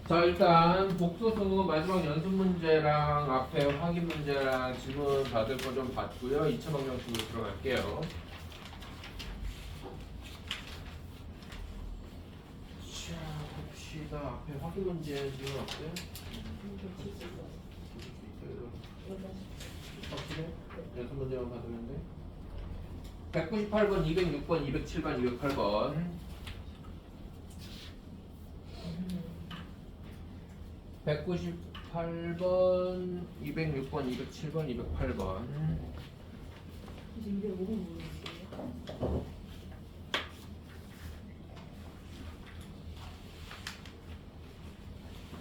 자, 일단 복소수 마지막 연습 문제랑 앞에 확인 문제랑 질문 받을 거 좀 봤고요. 2차 방정식으로 들어갈게요. 자, 봅시다. 앞에 확인 문제 질문 없어요? 확실해? 연습 문제만 받으면 돼. 198번, 206번, 207번, 208번. 198번, 206번, 207번, 208번. 205번 모르겠어요.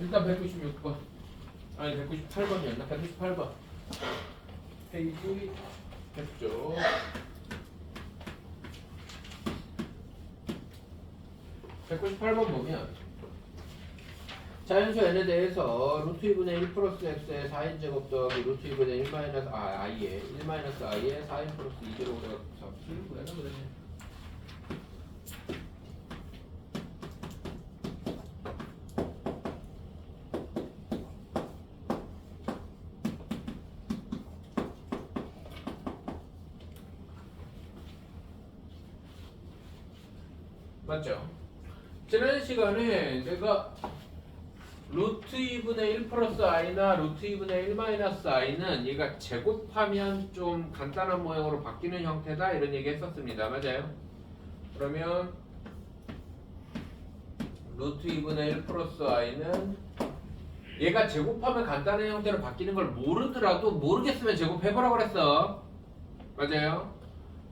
일단 196번. 아니 198번이었나? 198번. 페이지 됐죠. (198번) 보면 자연수 n에 대해서 루트 2분의 1 플러스 x의 4인 제곱 더하기 루트 2분의 1 마이너스 i의 1 마이너스 i의 4인 플러스 2제곱 내가 잡지 뭐야 그러네. 맞죠? 지난 시간에 내가 루트 2분의 1 플러스 i나 루트 2분의 1 마이너스 i는 얘가 제곱하면 좀 간단한 모양으로 바뀌는 형태다 이런 얘기 했었습니다. 맞아요? 그러면 루트 2분의 1 플러스 i는 얘가 제곱하면 간단한 형태로 바뀌는 걸 모르더라도 모르겠으면 제곱해보라고 그랬어. 맞아요?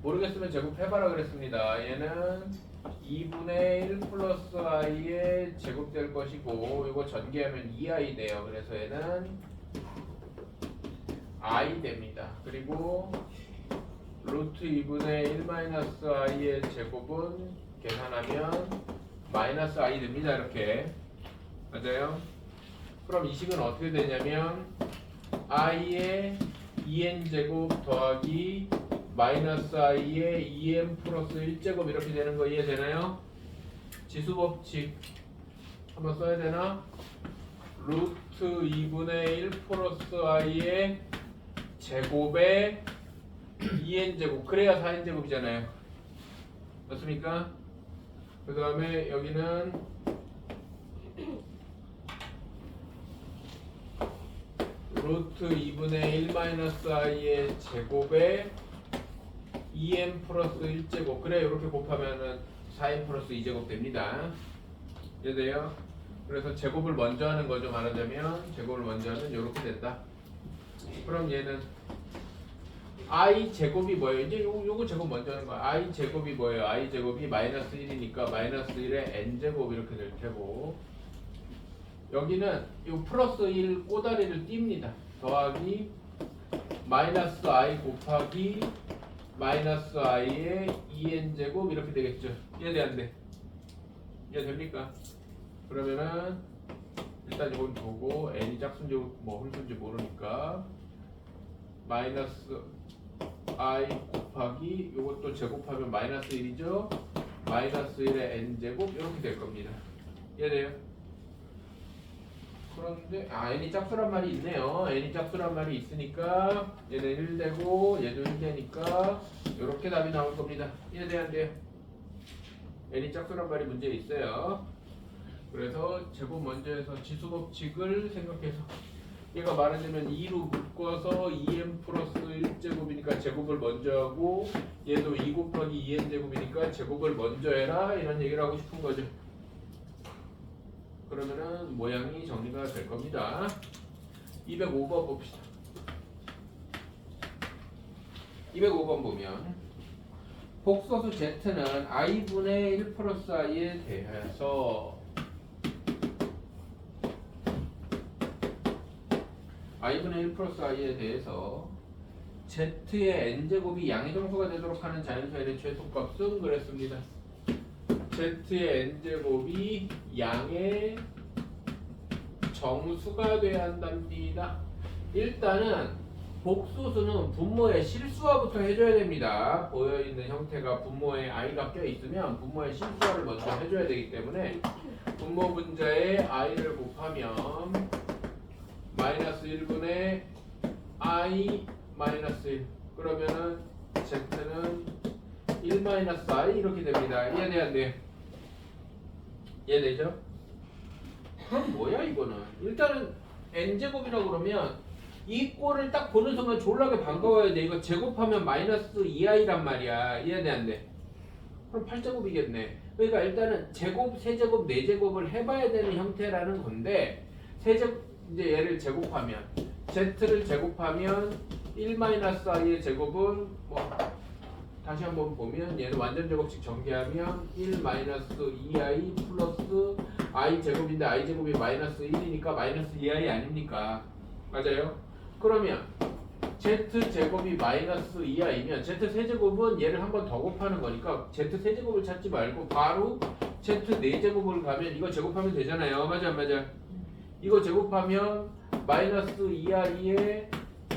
모르겠으면 제곱해봐라 그랬습니다. 얘는 2분의 1 플러스 i에 제곱될 것이고 이거 전개하면 2i 돼요. 그래서 얘는 i 됩니다. 그리고 루트 2분의 1 마이너스 i의 제곱은 계산하면 마이너스 i 됩니다. 이렇게 맞아요? 그럼 이 식은 어떻게 되냐면 i의 2n 제곱 더하기 마이너스 i의 2n 플러스 1제곱 이렇게 되는 거 이해되나요? 지수법칙 한번 써야 되나? 루트 2분의 1 플러스 i의 제곱에 2n 제곱 그래야 4n 제곱이잖아요. 맞습니까? 그 다음에 여기는 루트 2분의 1 마이너스 i의 제곱에 2n 플러스 1제곱 그래 이렇게 곱하면은 4n 플러스 2제곱 됩니다. 이해돼요? 그래서 제곱을 먼저 하는 거죠. 말하자면 제곱을 먼저 하면 이렇게 된다. 그럼 얘는 i 제곱이 뭐예요? 이제 요거 제곱 먼저 하는 거야. i 제곱이 뭐예요? i 제곱이 마이너스 1이니까 마이너스 1에 n 제곱 이렇게 될 테고 여기는 요 플러스 1 꼬다리를 띱니다. 더하기 마이너스 i 곱하기 마이너스 i의 2n 제곱 이렇게 되겠죠. 이해돼 안 돼? 이해됩니까? 그러면은 일단 이건 보고 n이 짝수인지 뭐 홀수인지 모르니까 마이너스 i 곱하기 요것도 제곱하면 마이너스 1이죠. 마이너스 1의 n 제곱 이렇게 될 겁니다. 이해돼요? 그런데 n이 짝수란 말이 있네요. n이 짝수란 말이 있으니까 얘는 1 되고 얘도 1 되니까 이렇게 답이 나올 겁니다. 이해돼야 안 돼요? n이 짝수란 말이 문제에 있어요. 그래서 제곱 먼저 해서 지수법칙을 생각해서 얘가 말하자면 2로 묶어서 2n 플러스 1제곱이니까 제곱을 먼저 하고 얘도 2 곱하기 2n 제곱이니까 제곱을 먼저 해라 이런 얘기를 하고 싶은 거죠. 그러면은 모양이 정리가 될 겁니다. 205번 봅시다. 205번 보면 복소수 z는 i분의 1 플러스 i에 대해서 i분의 1 플러스 i에 대해서 z의 n제곱이 양의 정수가 되도록 하는 자연수 n의 최소값은 그랬습니다. z의 n제곱이 양의 정수가 돼야 한답니다. 일단은 복소수는 분모의 실수화부터 해줘야 됩니다. 보여있는 형태가 분모에 i가 껴있으면 분모의 실수화를 먼저 해줘야 되기 때문에 분모 분자에 i를 곱하면 마이너스 1분의 i 마이너스 1 그러면은 z는 1 마이너스 i 이렇게 됩니다. 이해돼 안 돼요? 이해되죠? 그럼 뭐야 이거는? 일단은 n제곱이라고 그러면 이 꼴을 딱 보는 순간 졸라게 반가워야 돼. 이거 제곱하면 마이너스 2i란 말이야. 이해돼 안 돼? 그럼 8제곱이겠네. 그러니까 일단은 제곱, 세제곱, 네제곱을 해봐야 되는 형태라는 건데 세제곱 이제 얘를 제곱하면 z를 제곱하면 1-i의 제곱은 뭐 다시 한번 보면 얘는 완전 제곱식 전개하면 1-2i 플러스 i 제곱인데 i 제곱이 마이너스 1이니까 마이너스 2i 아닙니까? 맞아요? 그러면 z 제곱이 마이너스 2i면 z 세제곱은 얘를 한 번 더 곱하는 거니까 z 세제곱을 찾지 말고 바로 z 4제곱을 가면 이거 제곱하면 되잖아요. 맞아 안 맞아? 이거 제곱하면 마이너스 2i의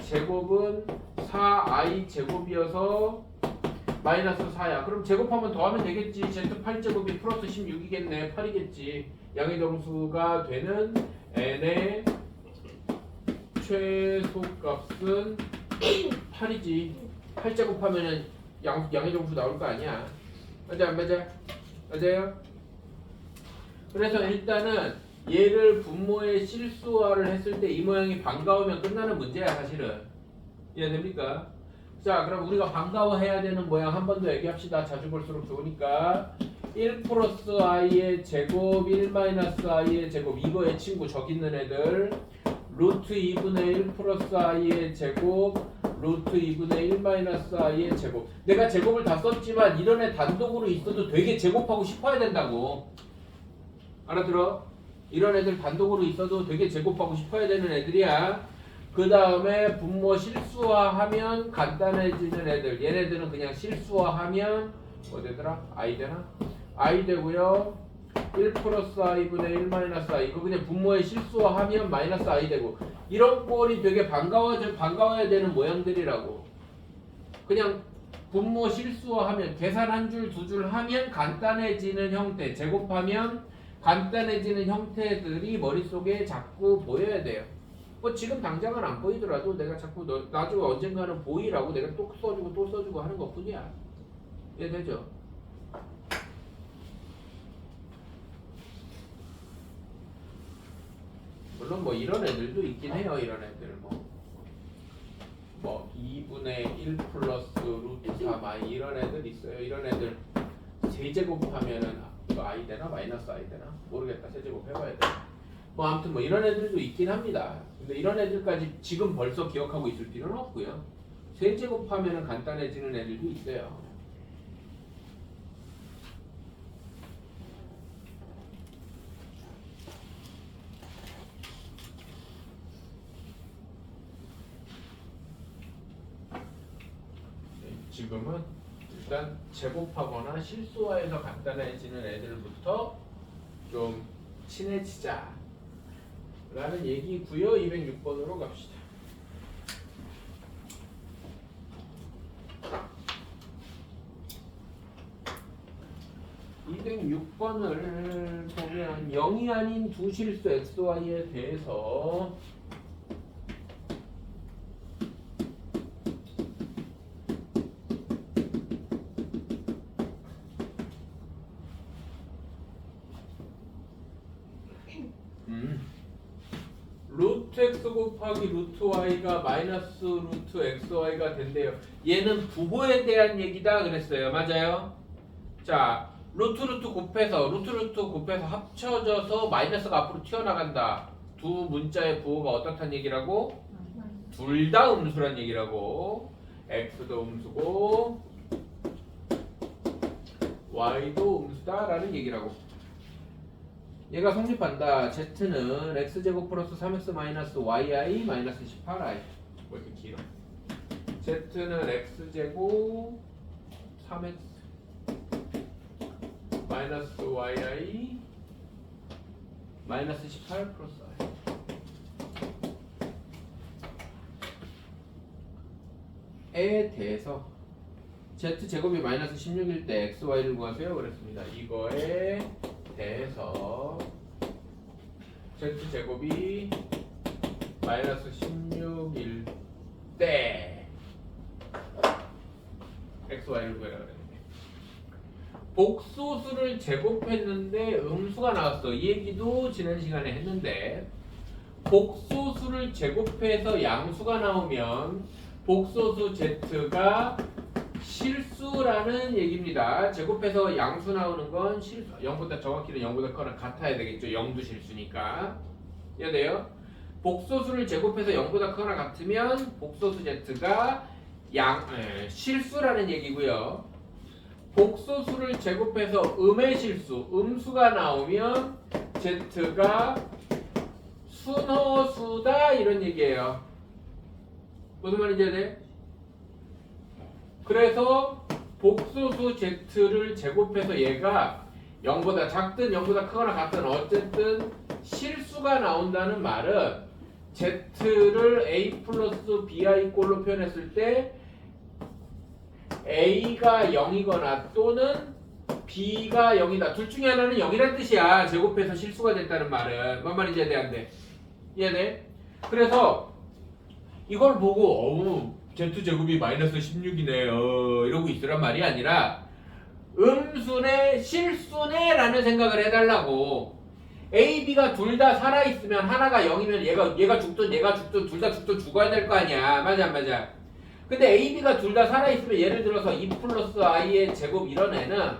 제곱은 4i 제곱이어서 마이너스 4야. 그럼 제곱하면 더하면 되겠지. z 8제곱이 플러스 16이겠네. 8이겠지. 양의 정수가 되는 n의 최소값은 8이지. 8제곱하면은 양의 정수 나올 거 아니야. 맞아 안 맞아? 맞아요? 그래서 일단은 얘를 분모에 실수화를 했을 때 이 모양이 반가우면 끝나는 문제야 사실은. 이해됩니까? 자 그럼 우리가 반가워해야 되는 모양 한 번 더 얘기합시다. 자주 볼수록 좋으니까 1 플러스 i의 제곱 1 마이너스 i의 제곱 이거의 친구 저기 있는 애들 루트 2분의 1 플러스 i의 제곱 루트 2분의 1 마이너스 i의 제곱 내가 제곱을 다 썼지만 이런 애 단독으로 있어도 되게 제곱하고 싶어야 된다고. 알아들어? 이런 애들 단독으로 있어도 되게 제곱하고 싶어야 되는 애들이야. 그 다음에 분모 실수화하면 간단해지는 애들 얘네들은 그냥 실수화하면 뭐 되더라? i 되나? i 되고요 1 플러스 i분의 1 마이너스 i 이거 그냥 분모에 실수화하면 마이너스 i 되고 이런 꼴이 되게 반가워야 되는 모양들이라고. 그냥 분모 실수화하면 계산 한 줄 두 줄 하면 간단해지는 형태 제곱하면 간단해지는 형태들이 머릿속에 자꾸 보여야 돼요. 뭐 지금 당장은 안 보이더라도 내가 자꾸 나중에 언젠가는 보이라고 내가 또 써주고 또 써주고 하는 것 뿐이야. 이해되죠? 물론 뭐 이런 애들도 있긴 해요. 이런 애들 뭐 2분의 1 플러스 루트 3i 이런 애들 있어요. 이런 애들 세제곱하면은 이거 i 되나 마이너스 i 되나 모르겠다. 세제곱 해봐야 돼. 뭐 아무튼 뭐 이런 애들도 있긴 합니다. 근데 이런 애들까지 지금 벌써 기억하고 있을 필요는 없고요. 세제곱하면은 간단해지는 애들도 있어요. 지금은 일단 제곱하거나 실수화해서 간단해지는 애들부터 좀 친해지자 라는 얘기고요. 206번으로 갑시다. (206번을) 보면 0이 아닌 두 실수 xy에 대해서 루트 x 곱하기 루트 y가 마이너스 루트 xy가 된대요. 얘는 부호에 대한 얘기다 그랬어요. 맞아요? 자, 루트 곱해서 합쳐져서 마이너스가 앞으로 튀어나간다. 두 문자의 부호가 어떻다는 얘기라고? 둘 다 음수란 얘기라고. x도 음수고 y도 음수다라는 얘기라고. 얘가 성립한다. z는 x제곱 플러스 3x 마이너스 yi 마이너스 18i. 뭐 이렇게 길어. z는 x제곱 3x 마이너스 yi 마이너스 18 플러스 i에 대해서 z제곱이 마이너스 16일 때 xy를 구하세요 그랬습니다. 이거에 대해서 z제곱이 마이너스 16일 때 xy를 구해라 그랬는데 복소수를 제곱했는데 음수가 나왔어. 이 얘기도 지난 시간에 했는데 복소수를 제곱해서 양수가 나오면 복소수 z가 실수라는 얘기입니다. 제곱해서 양수 나오는 건 실수. 0보다 정확히는 0보다 커나 같아야 되겠죠. 0도 실수니까. 이해돼요? 복소수를 제곱해서 0보다 커나 같으면 복소수 z가 실수라는 얘기고요. 복소수를 제곱해서 음의 실수, 음수가 나오면 z가 순허수다 이런 얘기예요. 무슨 말인지 알아요? 그래서 복소수 z를 제곱해서 얘가 0보다 작든 0보다 크거나 같든 어쨌든 실수가 나온다는 말은 z를 a 플러스 bi 꼴로 표현했을 때 a가 0이거나 또는 b가 0이다. 둘 중에 하나는 0이란 뜻이야. 제곱해서 실수가 됐다는 말은. 뭔 말인지 이해돼 안 돼? 이해돼? 그래서 이걸 보고 z제곱이 마이너스 16이네 이러고 있으란 말이 아니라 음수네 실수네 라는 생각을 해달라고. A, B가 둘 다 살아있으면 하나가 0이면 얘가 죽든 둘 다 죽든 죽어야 될 거 아니야. 맞아 안 맞아? 근데 A, B가 둘 다 살아있으면 예를 들어서 2 플러스 i의 제곱 이런 애는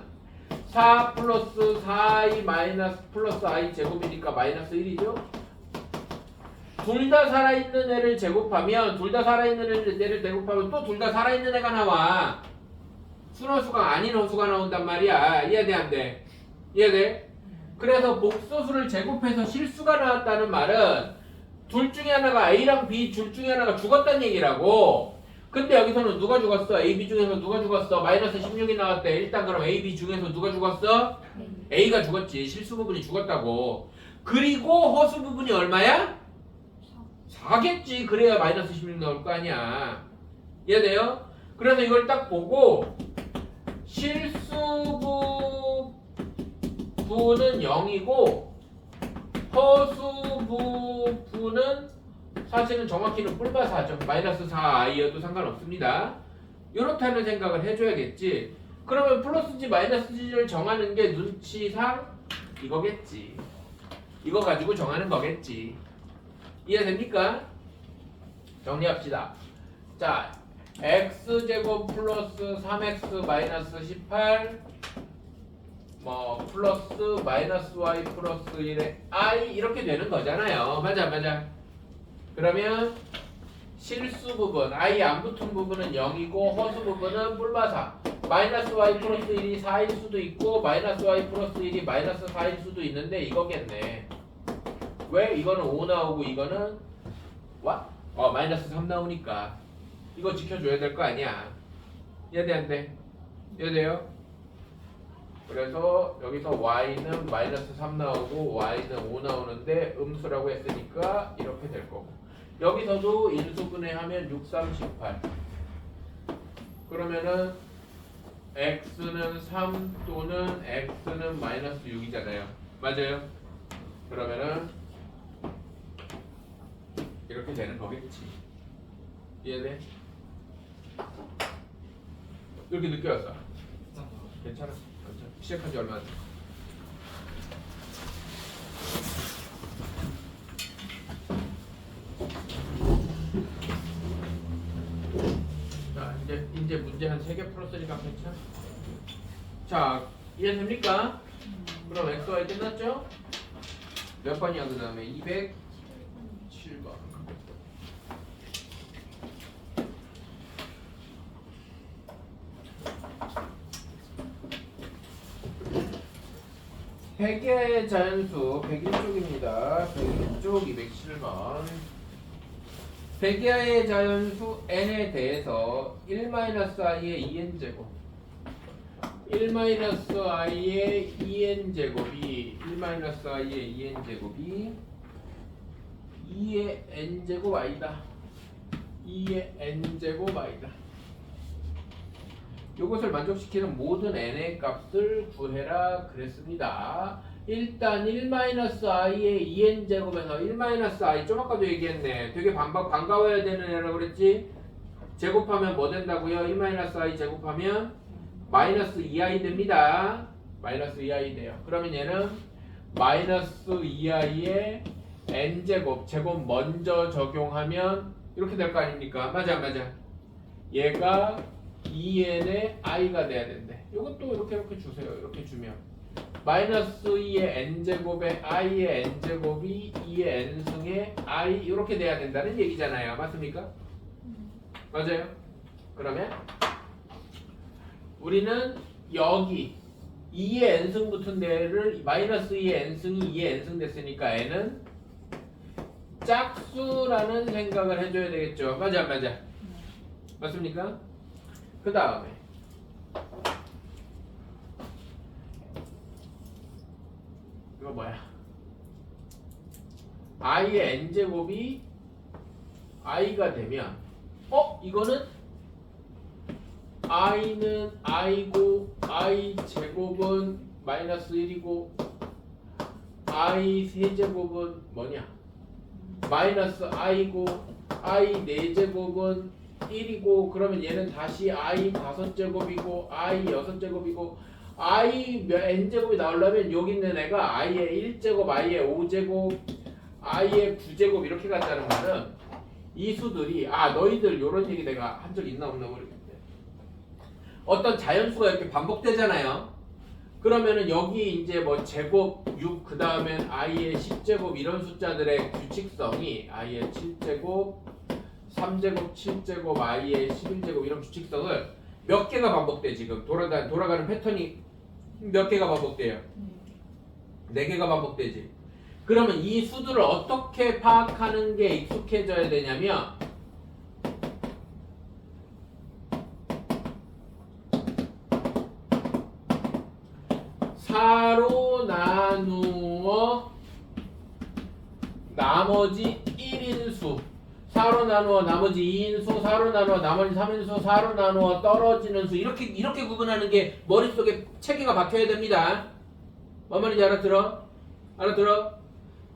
4 플러스 4i 마이너스 플러스 i 제곱이니까 마이너스 1이죠? 둘 다 살아있는 애를 제곱하면 둘 다 살아있는 애를 제곱하면 또 둘 다 살아있는 애가 나와. 순허수가 아닌 허수가 나온단 말이야. 이해돼 안 돼? 이해돼? 그래서 복소수를 제곱해서 실수가 나왔다는 말은 둘 중에 하나가 A랑 B 둘 중에 하나가 죽었다는 얘기라고. 근데 여기서는 누가 죽었어? A, B 중에서 누가 죽었어? 마이너스 16이 나왔대. 일단 그럼 A, B 중에서 누가 죽었어? A가 죽었지. 실수 부분이 죽었다고. 그리고 허수 부분이 얼마야? 4겠지. 그래야 마이너스 16 나올 거 아니야. 이해돼요? 그래서 이걸 딱 보고 실수부 부는 0이고 허수부 부는 사실은 정확히는 뿔바사죠. 마이너스 4i여도 상관없습니다. 이렇다는 생각을 해줘야겠지. 그러면 플러스지 마이너스지를 정하는 게 눈치상 이거겠지. 이거 가지고 정하는 거겠지. 이해됩니까? 정리합시다. 자, x제곱 플러스 3x 마이너스 18 플러스 마이너스 y 플러스 1의 i 이렇게 되는 거잖아요. 맞아 맞아. 그러면 실수 부분 i 안 붙은 부분은 0이고 허수 부분은 뿔바사 마이너스 y 플러스 1이 4일 수도 있고 마이너스 y 플러스 1이 마이너스 4일 수도 있는데 이거겠네. 왜? 이거는 5 나오고 이거는 마이너스 3 나오니까 이거 지켜줘야 될 거 아니야. 이해돼 안 돼? 이해돼요? 그래서 여기서 y는 마이너스 3 나오고 y는 5 나오는데 음수라고 했으니까 이렇게 될 거고 여기서도 인수분해하면 6, 3, 18 그러면은 x는 3 또는 x는 마이너스 6이잖아요. 맞아요? 그러면은 이렇게 되는 거겠지. 이해돼? 이렇게 늦게 왔어. 괜찮아. 시작한 지 얼마 안 돼. 자, 이제 문제 한 3개 풀었으니까 괜찮아. 자, 이해됩니까? 그럼 XY 끝났죠? 몇 번이야 그 다음에? 207번. 회계의 자연수 101쪽입니다. 101쪽 207번. 회계의 자연수 n에 대해서 1-i의 2n제곱 1-i의 2n제곱이 1-i의 2n제곱이 2의 n제곱 i다. 2의 n제곱 i다. 이것을 만족시키는 모든 n의 값을 구해라 그랬습니다. 일단 1-i의 2n제곱에서 1-i 좀 아까도 얘기했네. 되게 반가워야 되는 애라고 그랬지? 제곱하면 뭐 된다고요? 1-i 제곱하면 마이너스 2i 됩니다. 마이너스 2i 돼요. 그러면 얘는 마이너스 2i의 n제곱 제곱 먼저 적용하면 이렇게 될 거 아닙니까? 맞아. 얘가 2n의 i가 돼야 된대. 이것도 이렇게 주세요. 이렇게 주면 마이너스 2의 n제곱에 i의 n제곱이 2의 n승의 i 이렇게 돼야 된다는 얘기잖아요. 맞습니까? 맞아요. 그러면 우리는 여기 2의 n승 붙은 데를 마이너스 2의 n승이 2의 n승 됐으니까 n은 짝수라는 생각을 해줘야 되겠죠. 맞아. 맞습니까? 그 다음에 이거 뭐야? i의 n제곱이 i가 되면 이거는 i는 i고 i 제곱은 마이너스 1이고 i 세제곱은 뭐냐? 마이너스 i고 i 4제곱은 1이고 그러면 얘는 다시 i 5제곱이고 i 6제곱이고 i n제곱이 나오려면 여기 있는 애가 i의 1제곱, i의 5제곱, i의 9제곱 이렇게 갔다는 말은 이 수들이 너희들 요런 얘기 내가 한 적 있나 없나 모르겠는데 어떤 자연수가 이렇게 반복되잖아요. 그러면은 여기 이제 뭐 제곱 6 그 다음엔 i의 10제곱 이런 숫자들의 규칙성이 i의 7제곱 3제곱 7제곱 i의 11제곱 이런 규칙성을 몇 개가 반복돼. 지금 돌아가는 패턴이 몇 개가 반복돼요? 4개가 반복되지. 그러면 이 수들을 어떻게 파악하는 게 익숙해져야 되냐면 사로 나누어 나머지 1인수, 사로 나누어 나머지 2인수, 사로 나누어 나머지 3인수, 사로 나누어 떨어지는 수 이렇게 구분하는 게 머릿속에 체계가 박혀야 됩니다. 뭔 말인지 알아들어?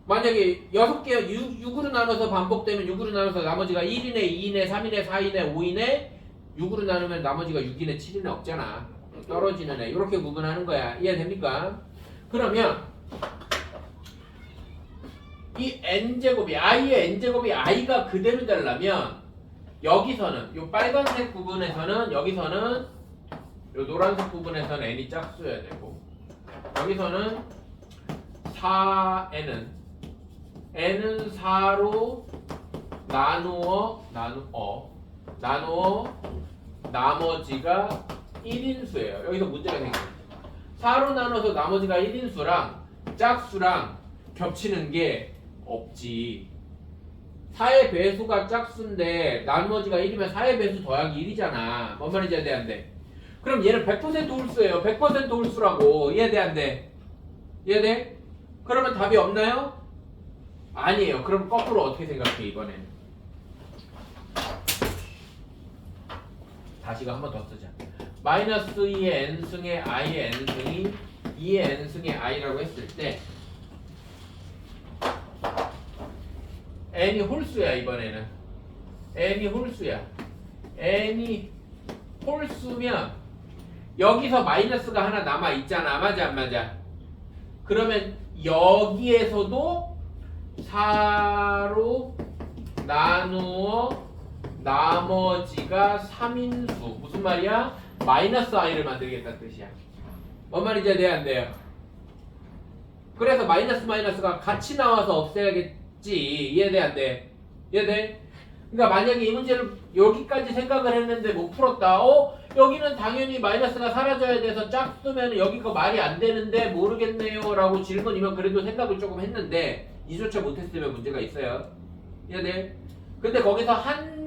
만약에 6개 6으로 나눠서 반복되면 6으로 나눠서 나머지가 1이네, 2이네, 3이네, 4이네, 5이네 6으로 나누면 나머지가 6이네, 7이네 없잖아. 떨어지는 애 이렇게 구분하는 거야. 이해됩니까? 그러면 이 n제곱이 i의 n제곱이 i가 그대로 되려면 여기서는 요 빨간색 부분에서는 여기서는 요 노란색 부분에서는 n이 짝수여야 되고 여기서는 4n은 4로 나누어 나머지가 1인수예요. 여기서 문제가 생겨요. 4로 나눠서 나머지가 1인수랑 짝수랑 겹치는 게 없지. 4의 배수가 짝수인데 나머지가 1이면 4의 배수 더하기 1이잖아. 뭔 말인지 이해 안 돼? 그럼 얘는 100% 홀수예요. 100% 홀수라고. 이해 안 돼? 이해돼? 그러면 답이 없나요? 아니에요. 그럼 거꾸로 어떻게 생각해 이번엔? 다시가 한 번 더 쓰자. 마이너스 2의 n승의 i의 n승이 2의 n승의 i라고 했을 때 n이 홀수야. 이번에는 n이 홀수야. n이 홀수면 여기서 마이너스가 하나 남아있잖아. 맞아 안 맞아? 그러면 여기에서도 4로 나누어 나머지가 3인수. 무슨 말이야? 마이너스 i를 만들겠다는 뜻이야. 뭔 말인지 이해 안 돼요? 그래서 마이너스가 같이 나와서 없애야겠지. 이해돼 안 돼? 이해돼? 그러니까 만약에 이 문제를 여기까지 생각을 했는데 못 풀었다. 여기는 당연히 마이너스가 사라져야 돼서 짝수면 여기가 말이 안 되는데 모르겠네요 라고 질문이면 그래도 생각을 조금 했는데 이조차 못했으면 문제가 있어요. 이해돼? 근데 거기서 한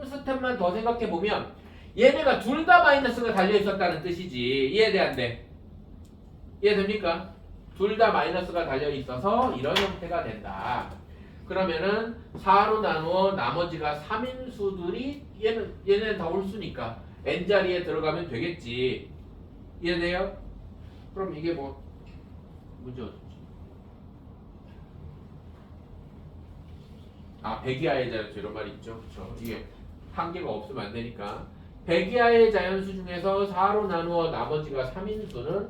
스텝만 더 생각해보면 얘네가 둘 다 마이너스가 달려있었다는 뜻이지. 이해돼 안 돼? 이해됩니까? 둘 다 마이너스가 달려있어서 이런 형태가 된다. 그러면은 4로 나누어 나머지가 3인수들이 얘는 다 홀수니까 n자리에 들어가면 되겠지. 이해돼요? 그럼 이게 뭐 문제 어딨지? 100 이하의 자연수 이런 말이 있죠. 그렇죠? 이게 한계가 없으면 안 되니까 100 이하의 자연수 중에서 4로 나누어 나머지가 3인수는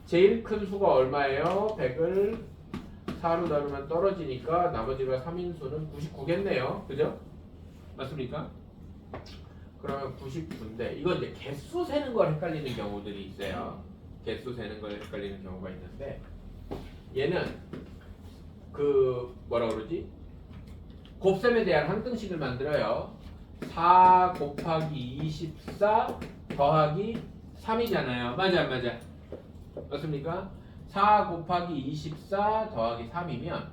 제일 큰 수가 얼마예요? 100을 4로 나누면 떨어지니까 나머지가 3인수는 99겠네요. 그죠? 맞습니까? 그러면 99인데 이건 이제 개수 세는 걸 헷갈리는 경우들이 있어요. 개수 세는 걸 헷갈리는 경우가 있는데 얘는 그 뭐라 그러지? 곱셈에 대한 항등식을 만들어요. 4 곱하기 24 더하기 3이잖아요. 맞아 안 맞아? 맞습니까? 4 곱하기 24 더하기 3이면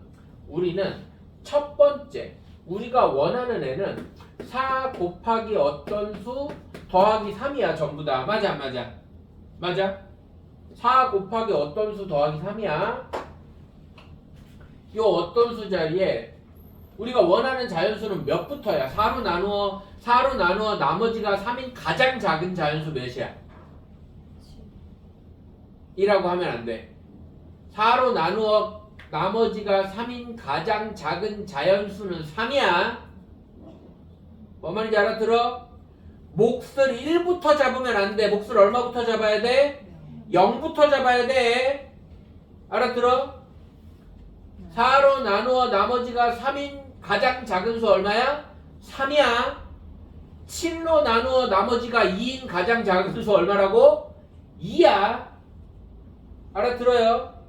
우리는 첫 번째 우리가 원하는 애는 4 곱하기 어떤 수 더하기 3이야 전부 다. 맞아 안 맞아? 맞아? 4 곱하기 어떤 수 더하기 3이야. 요 어떤 수 자리에 우리가 원하는 자연수는 몇부터야? 4로 나누어 나머지가 3인 가장 작은 자연수 몇이야? 2라고 하면 안 돼. 4로 나누어 나머지가 3인 가장 작은 자연수는 3이야. 뭔 말인지 알아들어? 몫을 1부터 잡으면 안 돼. 몫을 얼마부터 잡아야 돼? 0부터 잡아야 돼. 알아들어? 4로 나누어 나머지가 3인 가장 작은 수 얼마야? 3이야. 7로 나누어 나머지가 2인 가장 작은 수 얼마라고? 2야. 알아들어요?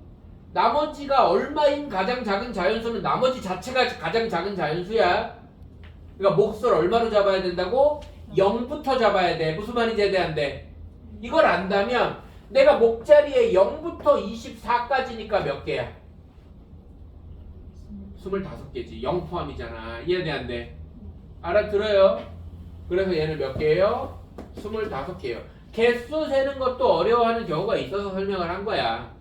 나머지가 얼마인 가장 작은 자연수는 나머지 자체가 가장 작은 자연수야. 그러니까 몫을 얼마로 잡아야 된다고? 0부터 잡아야 돼. 무슨 말인지 해야 돼, 안 돼? 이걸 안다면 내가 목 자리에 0부터 24까지니까 몇 개야? 25개지. 0 포함이잖아. 이해돼 안 돼? 알아들어요? 그래서 얘는 몇 개예요? 25개예요. 개수 세는 것도 어려워하는 경우가 있어서 설명을 한 거야.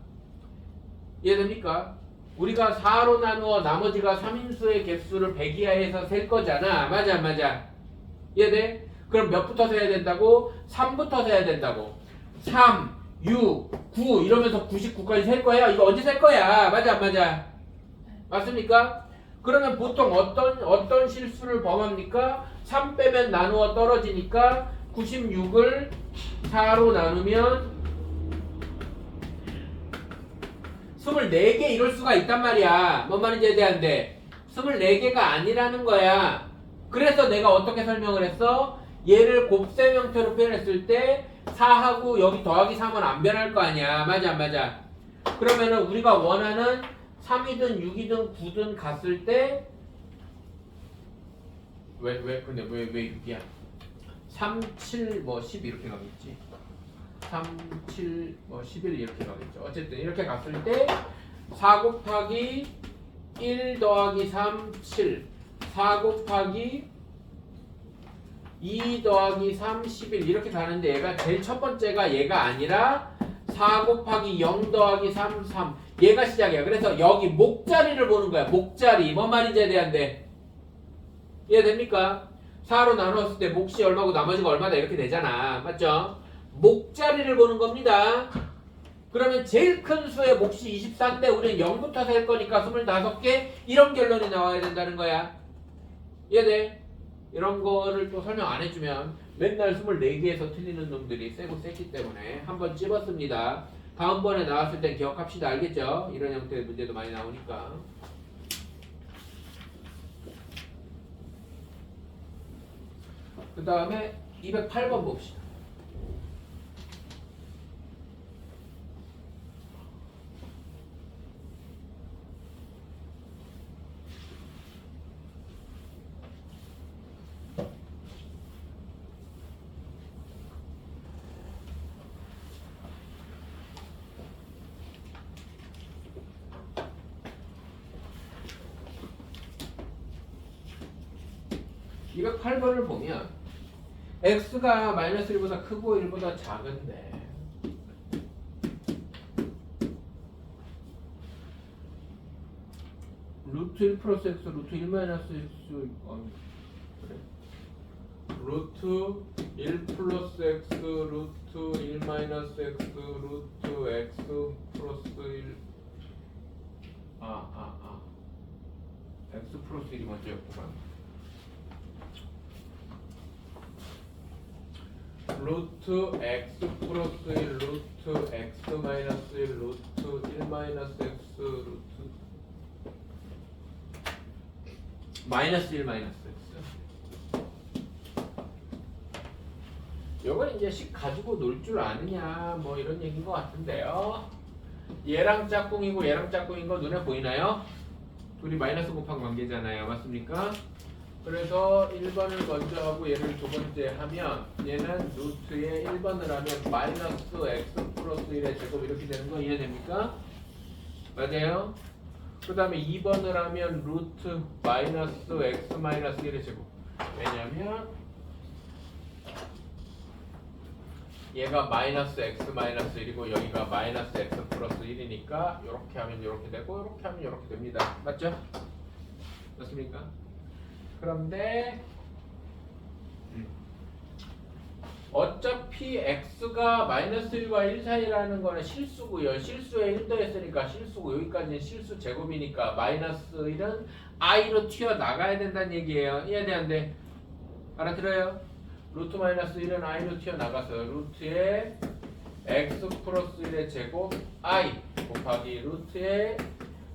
이해됩니까? 우리가 4로 나누어 나머지가 3인수의 개수를 100 이하에서 셀 거잖아. 맞아 안 맞아? 이해돼? 그럼 몇부터 세야 된다고? 3부터 세야 된다고. 3, 6, 9 이러면서 99까지 셀 거야. 이거 언제 셀 거야? 맞아 안 맞아? 맞습니까? 그러면 보통 어떤 실수를 범합니까? 3 빼면 나누어 떨어지니까 96을 4로 나누면 24개 이럴 수가 있단 말이야. 뭔 말인지 대한데 24개가 아니라는 거야. 그래서 내가 어떻게 설명을 했어? 얘를 곱셈 형태로 표현했을 때 4하고 여기 더하기 3은 안 변할 거 아니야. 맞아 안 맞아? 그러면은 우리가 원하는 3이든 6이든 9든 갔을 때 근데 왜 6이야? 3, 7, 10 이렇게 가겠지. 3, 7, 11 이렇게 가겠죠. 어쨌든 이렇게 갔을 때 4 곱하기 1 더하기 3, 7 4 곱하기 2 더하기 3, 11 이렇게 가는데 얘가 제일 첫 번째가 얘가 아니라 4 곱하기 0 더하기 3, 3 얘가 시작이야. 그래서 여기 목자리를 보는 거야. 목자리. 뭔 말인지에 대한데 이해됩니까? 4로 나눴을 때 몫이 얼마고 나머지가 얼마다 이렇게 되잖아. 맞죠? 목자리를 보는 겁니다. 그러면 제일 큰 수의 몫이 24인데 우리는 0부터 셀 거니까 25개 이런 결론이 나와야 된다는 거야. 이해돼? 이런 거를 또 설명 안 해주면 맨날 24개에서 틀리는 놈들이 세고 셌기 때문에 한번 찝었습니다. 다음번에 나왔을 땐 기억합시다. 알겠죠? 이런 형태의 문제도 많이 나오니까. 그 다음에 208번 봅시다. (208번을) 보면 x가 마이너스 1보다 크고 1보다 작은데 루트 1 플러스 x 루트 1 마이너스 x 그래. 루트 1 플러스 x 루트 1 마이너스 x 루트 x 플러스 1 x 플러스 1이 먼저였구만. 루트 x 플러스 1 루트 x 마이너스 1 루트 1 마이너스 x 루트 마이너스 1 마이너스 x. 요건 이제 식 가지고 놀 줄 아느냐 뭐 이런 얘기인 것 같은데요. 얘랑 짝꿍이고 얘랑 짝꿍인 거 눈에 보이나요? 둘이 마이너스 곱한 관계잖아요. 맞습니까? 그래서 1번을 먼저 하고 얘를 두 번째 하면 얘는 루트에 1번을 하면 마이너스 x 플러스 1의 제곱 이렇게 되는 거 이해됩니까? 맞아요? 그 다음에 2번을 하면 루트 마이너스 x 마이너스 1의 제곱. 왜냐면 얘가 마이너스 x 마이너스 1이고 여기가 마이너스 x 플러스 1이니까 이렇게 하면 이렇게 되고 이렇게 하면 이렇게 됩니다. 맞죠? 맞습니까? 그런데 어차피 x가 마이너스 1과 1 사이라는 거는 실수고요. 실수에 1 더했으니까 실수고 여기까지는 실수 제곱이니까 마이너스 1은 i로 튀어나가야 된다는 얘기예요. 이해돼 안 돼? 알아들어요? 루트 마이너스 1은 i로 튀어나가서 루트에 x 플러스 1의 제곱 i 곱하기 루트에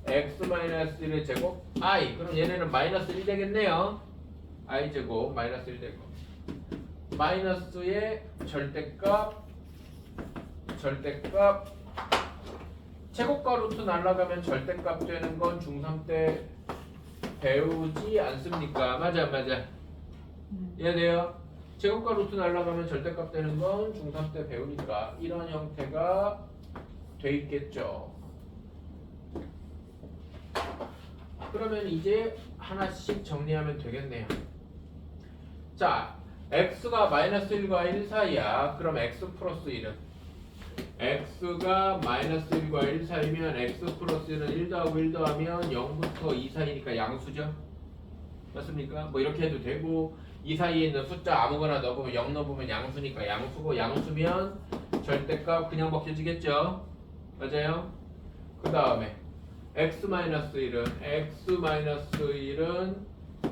x 마이너스 1의 제곱 i. 그럼 얘네는 마이너스 1 되겠네요. i 제곱 마이너스 1 제곱 마이너스의 절대값 제곱과 루트 날라가면 절대값 되는 건 중3 때 배우지 않습니까? 맞아 이해돼요? 제곱과 루트 날라가면 절대값 되는 건 중3 때 배우니까 이런 형태가 돼 있겠죠. 그러면 이제 하나씩 정리하면 되겠네요. 자, x가 마이너스 1과 1 사이야. 그럼 x 플러스 1은 x가 마이너스 1과 1 사이면 x 플러스 1은 1 더하고 1 더하면 0부터 2 사이니까 양수죠. 맞습니까? 뭐 이렇게 해도 되고 이 사이에 있는 숫자 아무거나 넣어보면 0 넣어보면 양수니까 양수고 양수면 절대값 그냥 벗겨지겠죠. 맞아요? 그 다음에 x-1은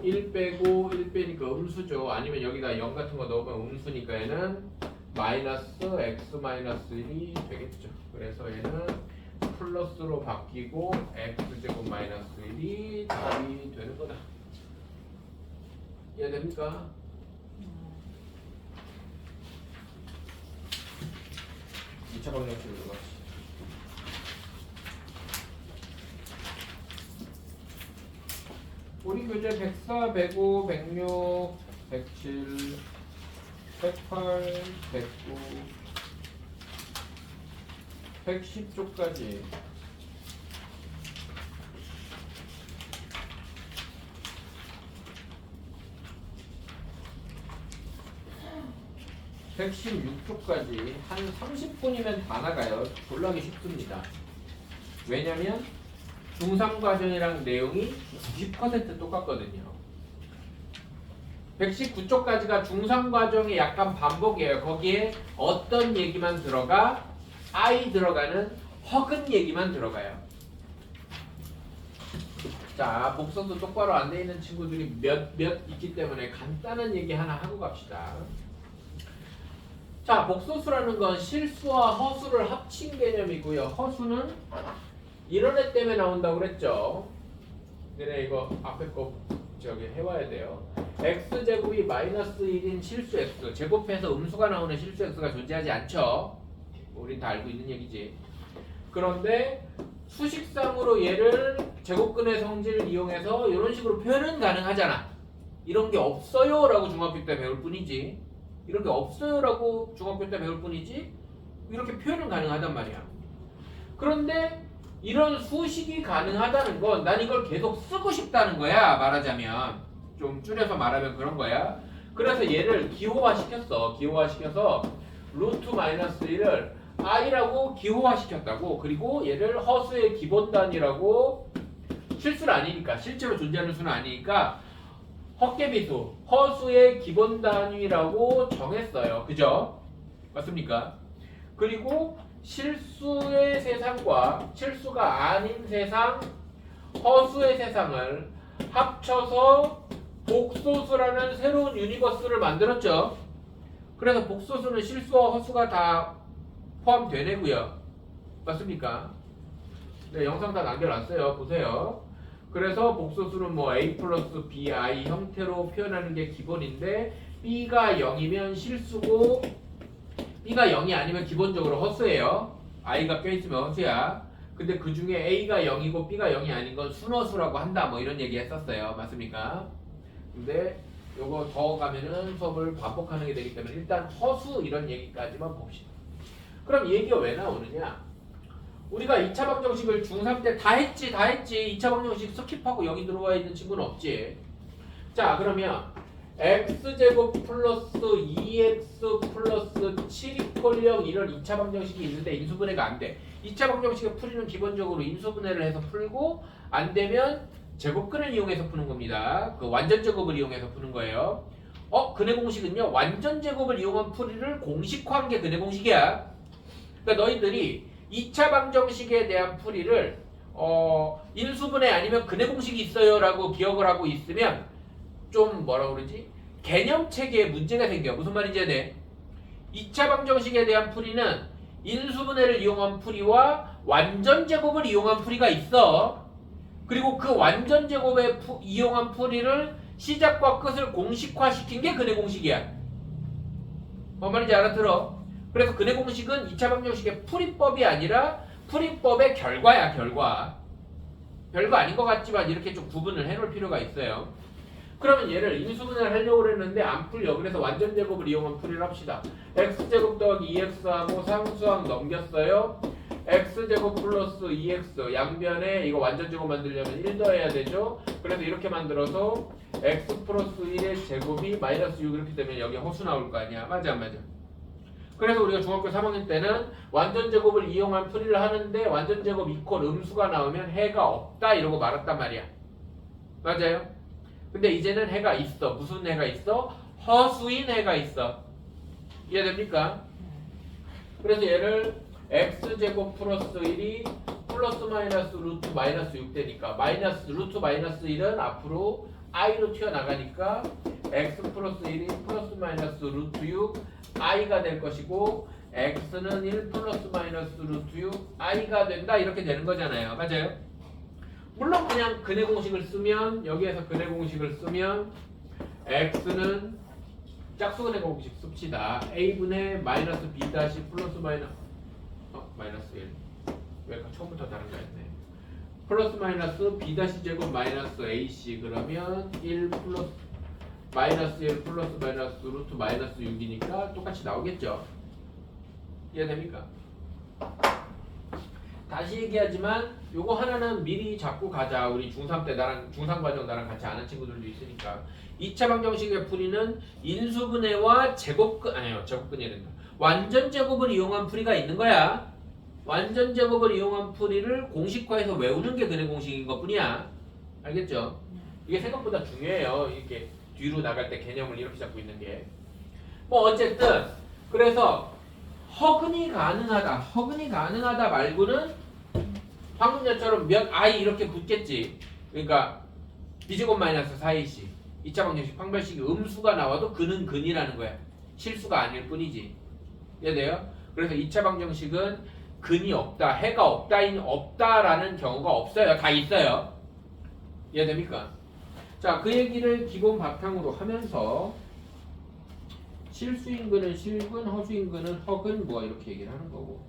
1 빼고 1 빼니까 음수죠. 아니면 여기다 0 같은 거 넣으면 음수니까 얘는 마이너스 x-1이 되겠죠. 그래서 얘는 플러스로 바뀌고 x제곱 마이너스 1이 답이 되는 거다. 이해됩니까? 이 2차 방정식으로 들어가시. 우리 교재 104, 105, 106, 107, 108, 109, 110쪽까지 116쪽까지 한 30분이면 다 나가요. 졸라기 쉽습니다. 왜냐면 중3 과정이랑 내용이 90% 똑같거든요. 119쪽까지가 중3 과정이 약간 반복이에요. 거기에 어떤 얘기만 들어가? I 들어가는 허근 얘기만 들어가요. 자, 복선도 똑바로 안 돼 있는 친구들이 몇 있기 때문에 간단한 얘기 하나 하고 갑시다. 자, 복소수라는 건 실수와 허수를 합친 개념이고요. 허수는 이런 애 때문에 나온다고 그랬죠. 얘네 이거 앞에 거 저기 해와야 돼요. x제곱이 마이너스 1인 실수 x 제곱해서 음수가 나오는 실수 x가 존재하지 않죠. 우린 다 알고 있는 얘기지. 그런데 수식상으로 얘를 제곱근의 성질을 이용해서 이런 식으로 표현은 가능하잖아. 이런 게 없어요 라고 중학교 때 배울 뿐이지. 이런 게 없어요 라고 중학교 때 배울 뿐이지. 이렇게 표현은 가능하단 말이야. 그런데 이런 수식이 가능하다는 건 난 이걸 계속 쓰고 싶다는 거야. 말하자면 좀 줄여서 말하면 그런 거야. 그래서 얘를 기호화시켰어. 기호화시켜서 루트 마이너스 1을 i라고 기호화시켰다고. 그리고 얘를 허수의 기본 단위라고, 실수는 아니니까, 실제로 존재하는 수는 아니니까 헛개비수, 허수의 기본 단위라고 정했어요. 그죠? 맞습니까? 그리고 실수의 세상과 실수가 아닌 세상, 허수의 세상을 합쳐서 복소수라는 새로운 유니버스를 만들었죠. 그래서 복소수는 실수와 허수가 다 포함되네고요. 맞습니까? 네, 영상 다 남겨놨어요. 보세요. 그래서 복소수는 뭐 a 플러스 bi 형태로 표현하는 게 기본인데 b가 0이면 실수고 b가 0이 아니면 기본적으로 허수예요. i가 껴있으면 허수야. 근데 그 중에 a가 0이고 b가 0이 아닌 건 순허수라고 한다. 뭐 이런 얘기 했었어요. 맞습니까? 근데 요거 더 가면은 수업을 반복하는 게 되기 때문에 일단 허수 이런 얘기까지만 봅시다. 그럼 이 얘기가 왜 나오느냐? 우리가 2차 방정식을 중3 때 다 했지. 2차 방정식 스킵하고 여기 들어와 있는 친구는 없지. 자, 그러면 x제곱 플러스 2x 플러스 7 0 이런 2차 방정식이 있는데 인수분해가 안 돼. 2차 방정식의 풀이는 기본적으로 인수분해를 해서 풀고 안 되면 제곱근을 이용해서 푸는 겁니다. 그 완전 제곱을 이용해서 푸는 거예요. 근해 공식은요. 완전 제곱을 이용한 풀이를 공식화한 게 근해 공식이야. 그러니까 너희들이 2차 방정식에 대한 풀이를 인수분해 아니면 근해 공식이 있어요라고 기억을 하고 있으면 좀 뭐라 그러지? 개념 체계에 문제가 생겨. 무슨 말인지 아네? 2차 방정식에 대한 풀이는 인수분해를 이용한 풀이와 완전 제곱을 이용한 풀이가 있어. 그리고 그 완전 제곱에 이용한 풀이를 시작과 끝을 공식화시킨 게 근해 공식이야. 뭔 말인지 알아들어? 그래서 근해 공식은 2차 방정식의 풀이법이 아니라 풀이법의 결과야, 결과. 별거 아닌 것 같지만 이렇게 좀 구분을 해놓을 필요가 있어요. 그러면 얘를 인수분해를 하려고 했는데 안 풀려. 그래서 완전 제곱을 이용한 풀이를 합시다. x제곱 더하기 2x하고 상수항 넘겼어요. x제곱 플러스 2x 양변에 이거 완전 제곱 만들려면 1 더해야 되죠. 그래서 이렇게 만들어서 x 플러스 1의 제곱이 마이너스 6 이렇게 되면 여기 허수 나올 거 아니야. 맞아 안 맞아? 그래서 우리가 중학교 3학년 때는 완전 제곱을 이용한 풀이를 하는데 완전 제곱 이퀄 음수가 나오면 해가 없다 이러고 말았단 말이야. 맞아요? 근데 이제는 해가 있어. 무슨 해가 있어? 허수인 해가 있어. 이해됩니까? 그래서 얘를 x제곱 플러스 1이 플러스 마이너스 루트 마이너스 6 되니까 마이너스 루트 마이너스 1은 앞으로 i로 튀어나가니까 x 플러스 1이 플러스 마이너스 루트 6 i가 될 것이고 x는 1 플러스 마이너스 루트 6 i가 된다 이렇게 되는 거잖아요. 맞아요? 물론 그냥 근해 공식을 쓰면 여기에서 근해 공식을 쓰면 x는 짝수근해 공식 씁시다. a분의 마이너스 b 다시 플러스 마이너스 1 왜 처음부터 다른 거 했네. 플러스 마이너스 b 다시 제곱 마이너스 ac 그러면 1 플러스 마이너스 1 플러스 마이너스 루트 마이너스 6이니까 똑같이 나오겠죠. 이해됩니까? 다시 얘기하지만 요거 하나는 미리 잡고 가자. 우리 중3 때 나랑 중3 과정 나랑 같이 아는 친구들도 있으니까 2차 방정식의 풀이는 인수분해와 제곱근 아니요 제곱근이 된다. 완전 제곱을 이용한 풀이가 있는 거야. 완전 제곱을 이용한 풀이를 공식화해서 외우는 게 근해 공식인 것 뿐이야. 알겠죠? 이게 생각보다 중요해요. 이렇게 뒤로 나갈 때 개념을 이렇게 잡고 있는 게. 뭐 어쨌든 그래서 허근이 가능하다 말고는 방금전처럼 몇 i 이렇게 붙겠지. 그러니까 b제곱 마이너스 4ac 2차 방정식 판별식이 음수가 나와도 근은 근이라는 거야. 실수가 아닐 뿐이지. 이해돼요? 그래서 2차 방정식은 근이 없다, 해가 없다라는 경우가 없어요. 다 있어요. 이해됩니까? 자, 그 얘기를 기본 바탕으로 하면서 실수인근은 실근, 허수인근은 허근 뭐 이렇게 얘기를 하는 거고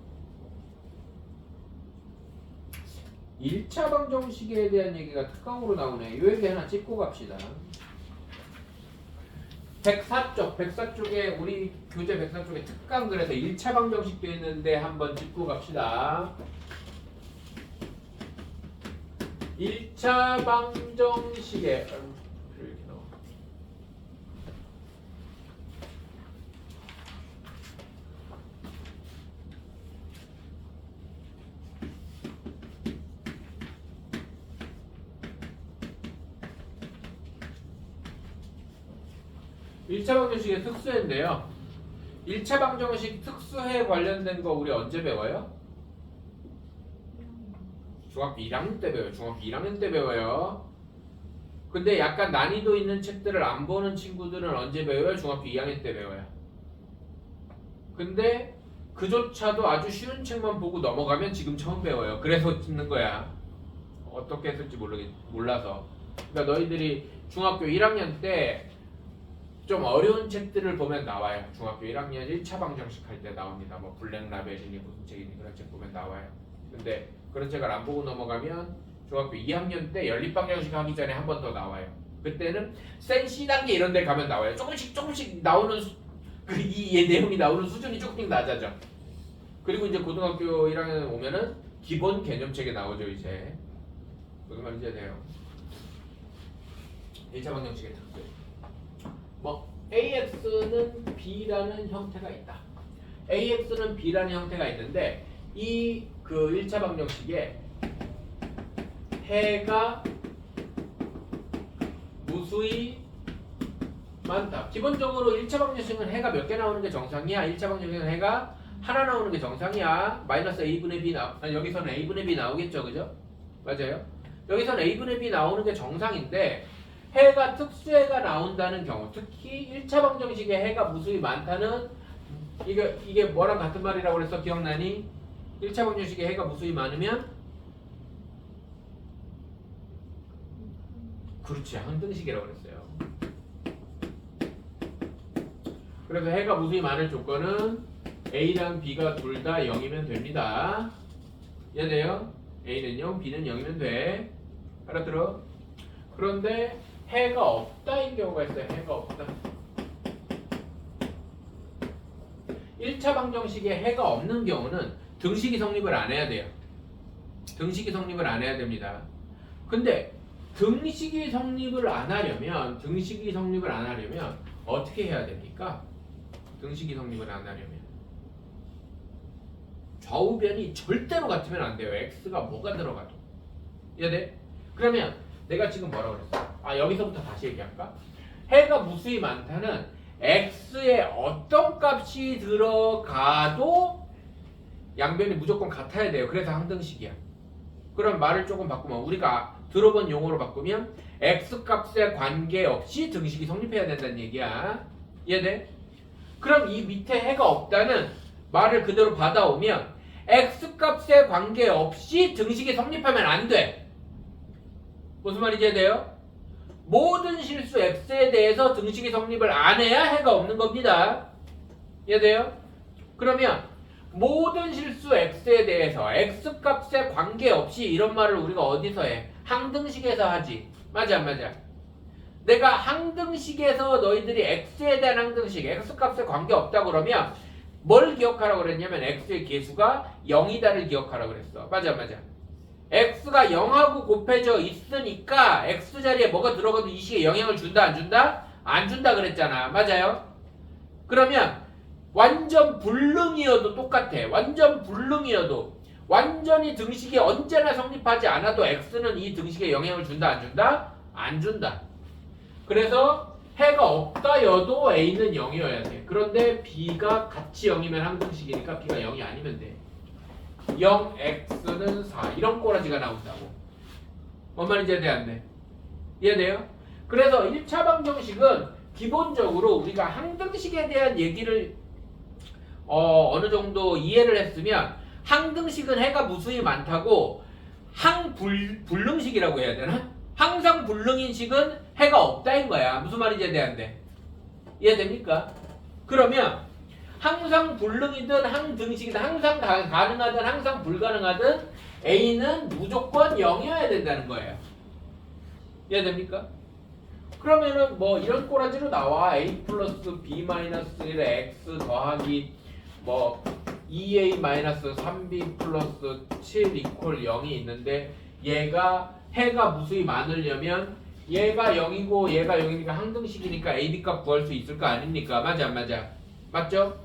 1차 방정식에 대한 얘기가 특강으로 나오네. 이 얘기 하나 짚고 갑시다. 104쪽에 우리 교재 104쪽에 특강 그래서 1차 방정식도 있는데 한번 짚고 갑시다. 1차 방정식에 이렇게 나와. (1차) 방정식의 특수해인데요. 1차 방정식 특수해 관련된 거 우리 언제 배워요? 중학교 1학년 때 배워요. 중학교 1학년 때 배워요. 근데 약간 난이도 있는 책들을 안 보는 친구들은 언제 배워요? 중학교 2학년 때 배워요. 근데 그조차도 아주 쉬운 책만 보고 넘어가면 지금 처음 배워요. 그래서 찍는 거야. 어떻게 했을지 몰라서. 그러니까 너희들이 중학교 1학년 때 좀 어려운 책들을 보면 나와요. 중학교 1학년 1차 방정식 할 때 나옵니다. 뭐 블랙라벨이니 무슨 책이니 그런 책 보면 나와요. 근데 그런 책을 안 보고 넘어가면 중학교 2학년 때 연립방정식 하기 전에 한 번 더 나와요. 그때는 센 C단계 이런 데 가면 나와요. 조금씩 나오는 이 내용이 나오는 수준이 조금씩 낮아져. 그리고 이제 고등학교 1학년 오면은 기본 개념책에 나오죠. 이제 무슨 말인지 돼요. 1차 방정식의 특수. 뭐 AX는 B라는 형태가 있다. AX는 B라는 형태가 있는데 이 그 1차 방정식에 해가 무수히 많다. 기본적으로 1차 방정식은 해가 몇 개 나오는 게 정상이야. 1차 방정식은 해가 하나 나오는 게 정상이야. 마이너스 A분의 B 여기서는 A분의 B 나오겠죠. 그죠? 맞아요. 여기서는 A분의 B 나오는 게 정상인데 해가 특수해가 나온다는 경우, 특히 1차 방정식에 해가 무수히 많다는 이게 뭐랑 같은 말이라고 그랬어? 기억나니? 1차 방정식에 해가 무수히 많으면 그렇지, 항등식이라고 그랬어요. 그래서 해가 무수히 많을 조건은 A랑 B가 둘 다 0이면 됩니다. 이해돼요? A는 0, B는 0이면 돼. 알아들어? 그런데 해가 없다인 경우가 있어요. 해가 없다. 1차 방정식에 해가 없는 경우는 등식이 성립을 안 해야 돼요. 등식이 성립을 안 해야 됩니다. 근데 등식이 성립을 안 하려면 어떻게 해야 됩니까? 등식이 성립을 안 하려면 좌우변이 절대로 같으면 안 돼요. x가 뭐가 들어가도. 이해돼? 그러면 내가 지금 뭐라고 그랬어? 여기서부터 다시 얘기할까? 해가 무수히 많다는 x에 어떤 값이 들어가도 양변이 무조건 같아야 돼요. 그래서 항등식이야. 그럼 말을 조금 바꾸면 우리가 들어본 용어로 바꾸면 x값에 관계없이 등식이 성립해야 된다는 얘기야. 이해돼? 그럼 이 밑에 해가 없다는 말을 그대로 받아오면 x값에 관계없이 등식이 성립하면 안 돼. 무슨 말인지 이해돼요? 모든 실수 x에 대해서 등식이 성립을 안 해야 해가 없는 겁니다. 이해돼요? 그러면 모든 실수 x에 대해서 x값에 관계없이 이런 말을 우리가 어디서 해? 항등식에서 하지. 맞아 안 맞아? 내가 항등식에서 너희들이 x에 대한 항등식, x값에 관계없다 그러면 뭘 기억하라고 그랬냐면 x의 계수가 0이다를 기억하라고 그랬어. 맞아 안 맞아? x가 0하고 곱해져 있으니까 x 자리에 뭐가 들어가도 이 식에 영향을 준다 안 준다? 안 준다 그랬잖아. 맞아요? 그러면 완전 불능이어도 똑같아. 완전 불능이어도 완전히 등식이 언제나 성립하지 않아도 x는 이 등식에 영향을 준다 안 준다? 안 준다. 그래서 해가 없다여도 a는 0이어야 돼. 그런데 b가 같이 0이면 항등식이니까 b가 0이 아니면 돼. 0x는 4 이런 꼬라지가 나온다고. 뭔 말인지 이해돼? 이해돼요? 그래서 1차 방정식은 기본적으로 우리가 항등식에 대한 얘기를 어느 정도 이해를 했으면 항등식은 해가 무수히 많다고 불능식이라고 해야 되나? 항상 불능인 식은 해가 없다인 거야. 무슨 말인지 이해돼? 이해됩니까? 그러면 항상 불능이든 항등식이든 항상 가능하든 항상 불가능하든 A는 무조건 0이어야 된다는 거예요. 이해됩니까? 그러면은 뭐 이런 꼬라지로 나와. A 플러스 B 마이너스 1에 X 더하기 뭐 2A 마이너스 3B 플러스 7 이퀄 0이 있는데 얘가 해가 무수히 많으려면 얘가 0이고 얘가 0이니까 항등식이니까 A, B 값 구할 수 있을 거 아닙니까? 맞아 안 맞아? 맞죠?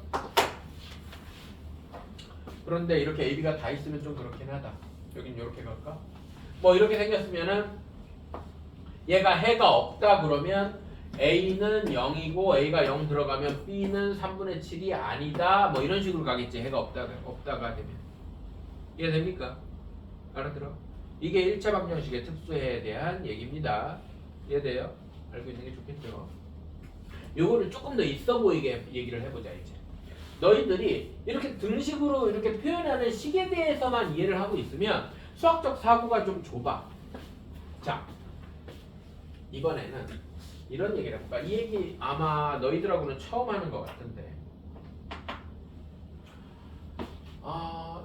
그런데 이렇게 A, B가 다 있으면 좀 그렇긴 하다. 여긴 이렇게 갈까? 뭐 이렇게 생겼으면은 얘가 해가 없다 그러면 A는 0이고 A가 0 들어가면 B는 3분의 7이 아니다. 뭐 이런 식으로 가겠지. 해가 없다가 되면. 이해됩니까? 알아들어? 이게 1차 방정식의 특수해에 대한 얘기입니다. 이해돼요? 알고 있는 게 좋겠죠. 요거를 조금 더 있어 보이게 얘기를 해보자 이제. 너희들이 이렇게 등식으로 이렇게 표현하는 식에 대해서만 이해를 하고 있으면 수학적 사고가 좀 좁아. 자, 이번에는 이런 얘기를 해볼까? 이 얘기 아마 너희들하고는 처음 하는 것 같은데.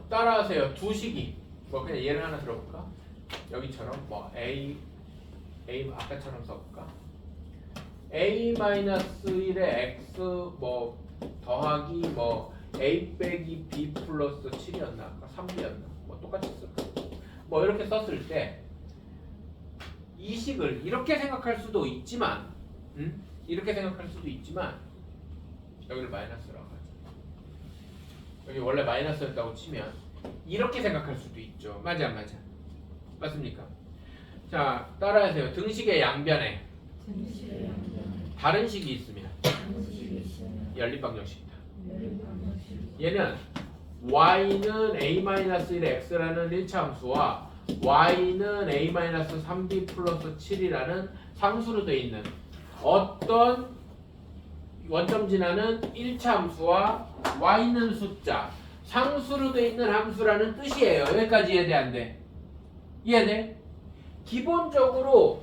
따라하세요. 두 식이. 뭐 그냥 예를 하나 들어볼까? 여기처럼 뭐 A 아까처럼 써볼까? A-1의 X 뭐 더하기 뭐 A 빼기 B 플러스 7이었나? 3B였나? 뭐 똑같이 쓸까? 뭐 이렇게 썼을 때 이 식을 이렇게 생각할 수도 있지만 이렇게 생각할 수도 있지만 여기를 마이너스라고 하죠. 여기 원래 마이너스였다고 치면 이렇게 생각할 수도 있죠. 맞아 안 맞아? 맞습니까? 자, 따라하세요. 등식의 양변에 등식의 양변에 다른 식이 있으면 등식이 있으면 연립방정식이다. 연립방정식이 얘는 y는 a-1의 x라는 1차 함수와 y는 a-3b 플러스 7이라는 상수로 되어 있는 어떤 원점 지나는 1차 함수와 y는 숫자 상수로 되어 있는 함수라는 뜻이에요. 여기까지 이해돼 안 돼? 이해돼? 기본적으로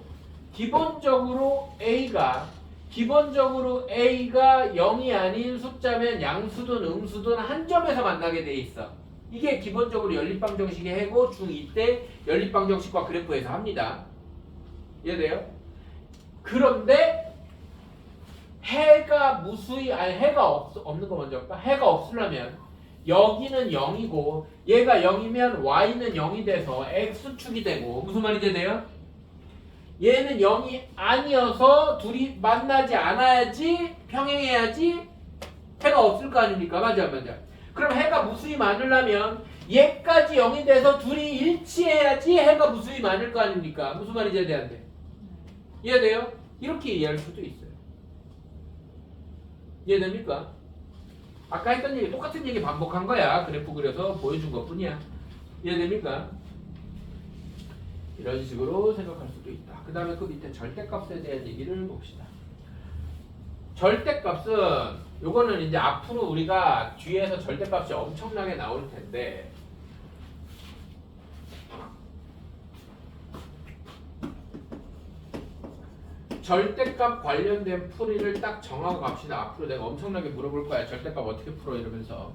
A가 0이 아닌 숫자면 양수든 음수든 한 점에서 만나게 돼 있어. 이게 기본적으로 연립방정식의 해고 중2 때 연립방정식과 그래프에서 합니다. 이해돼요? 그런데 해가 무수히 해가 없는 거 먼저 할까? 해가 없으려면 여기는 0이고 얘가 0이면 y는 0이 돼서 x축이 되고 무슨 말이 돼요? 얘는 0이 아니어서 둘이 만나지 않아야지 평행해야지 해가 없을 거 아닙니까? 맞아 맞아. 그럼 해가 무수히 많으려면 얘까지 0이 돼서 둘이 일치해야지 해가 무수히 많을 거 아닙니까? 무슨 말인지 이해돼? 이해돼요? 이렇게 이해할 수도 있어요. 이해됩니까? 아까 했던 얘기 똑같은 얘기 반복한 거야. 그래프 그려서 보여준 것 뿐이야. 이해됩니까? 이런 식으로 생각할 수도 있다. 그 다음에 그 밑에 절대값에 대한 얘기를 봅시다. 절대값은 요거는 이제 앞으로 우리가 뒤에서 절대값이 엄청나게 나올 텐데 절대값 관련된 풀이를 딱 정하고 갑시다. 앞으로 내가 엄청나게 물어볼 거야. 절대값 어떻게 풀어 이러면서.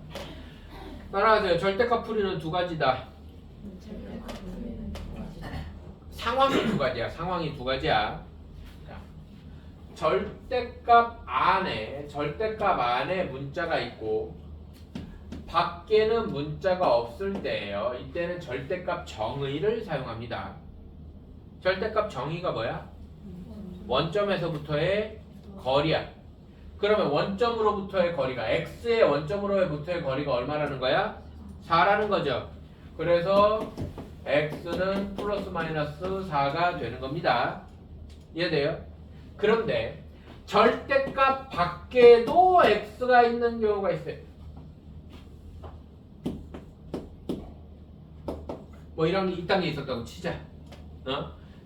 따라하세요. 절대값 풀이는 두 가지다. 절대값은 두 가지다. 상황이 두 가지야. 상황이 두 가지야. 자, 절대값 안에 문자가 있고 밖에는 문자가 없을 때예요. 이때는 절대값 정의를 사용합니다. 절대값 정의가 뭐야? 원점에서부터의 거리야. 그러면 원점으로부터의 거리가 x의 원점으로부터의 거리가 얼마라는 거야? 4라는 거죠. 그래서 x는 플러스 마이너스 4가 되는 겁니다. 이해돼요? 그런데 절대값 밖에도 x가 있는 경우가 있어요. 뭐 이딴 게 있었다고 치자.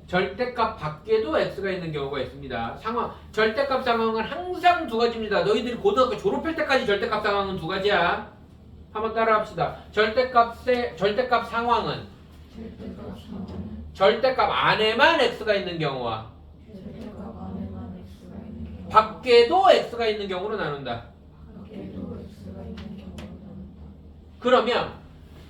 절대값 밖에도 x가 있는 경우가 있습니다. 절대값 상황은 항상 두 가지입니다. 너희들이 고등학교 졸업할 때까지 절대값 상황은 두 가지야. 한번 따라합시다. 절대값 상황은 절대값 안에만 x가 있는 경우와 절대값 안에만 x가 있는 경우 밖에도 x가 있는 경우로 나눈다. 밖에도 x가 있는 경우로 나눈다. 그러면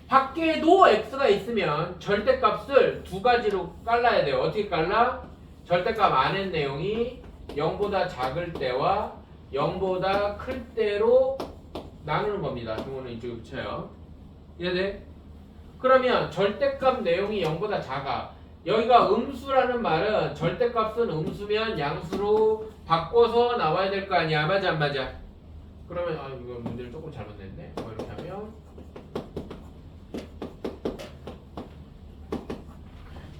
밖에도 x가 있으면 절대값을 두 가지로 깔라야 돼요. 어떻게 깔라? 절대값 안의 내용이 0보다 작을 때와 0보다 클 때로 나누는 겁니다. 이거는 이쪽에 붙여요. 이해돼? 그러면 절대값 내용이 0보다 작아. 여기가 음수라는 말은 절대값은 음수면 양수로 바꿔서 나와야 될 거 아니야. 맞아 안 맞아? 그러면 이거 문제를 조금 잘못 냈네. 이렇게 하면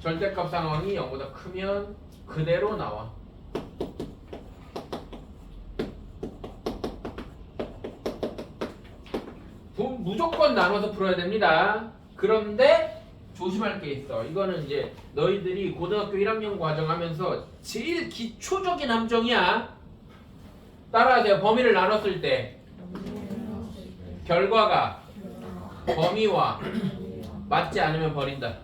절대값 상황이 0보다 크면 그대로 나와. 무조건 나눠서 풀어야 됩니다. 그런데 조심할 게 있어. 이거는 이제 너희들이 고등학교 1학년 과정하면서 제일 기초적인 함정이야. 따라하세요. 범위를 나눴을 때 결과가 범위와 맞지 않으면 버린다.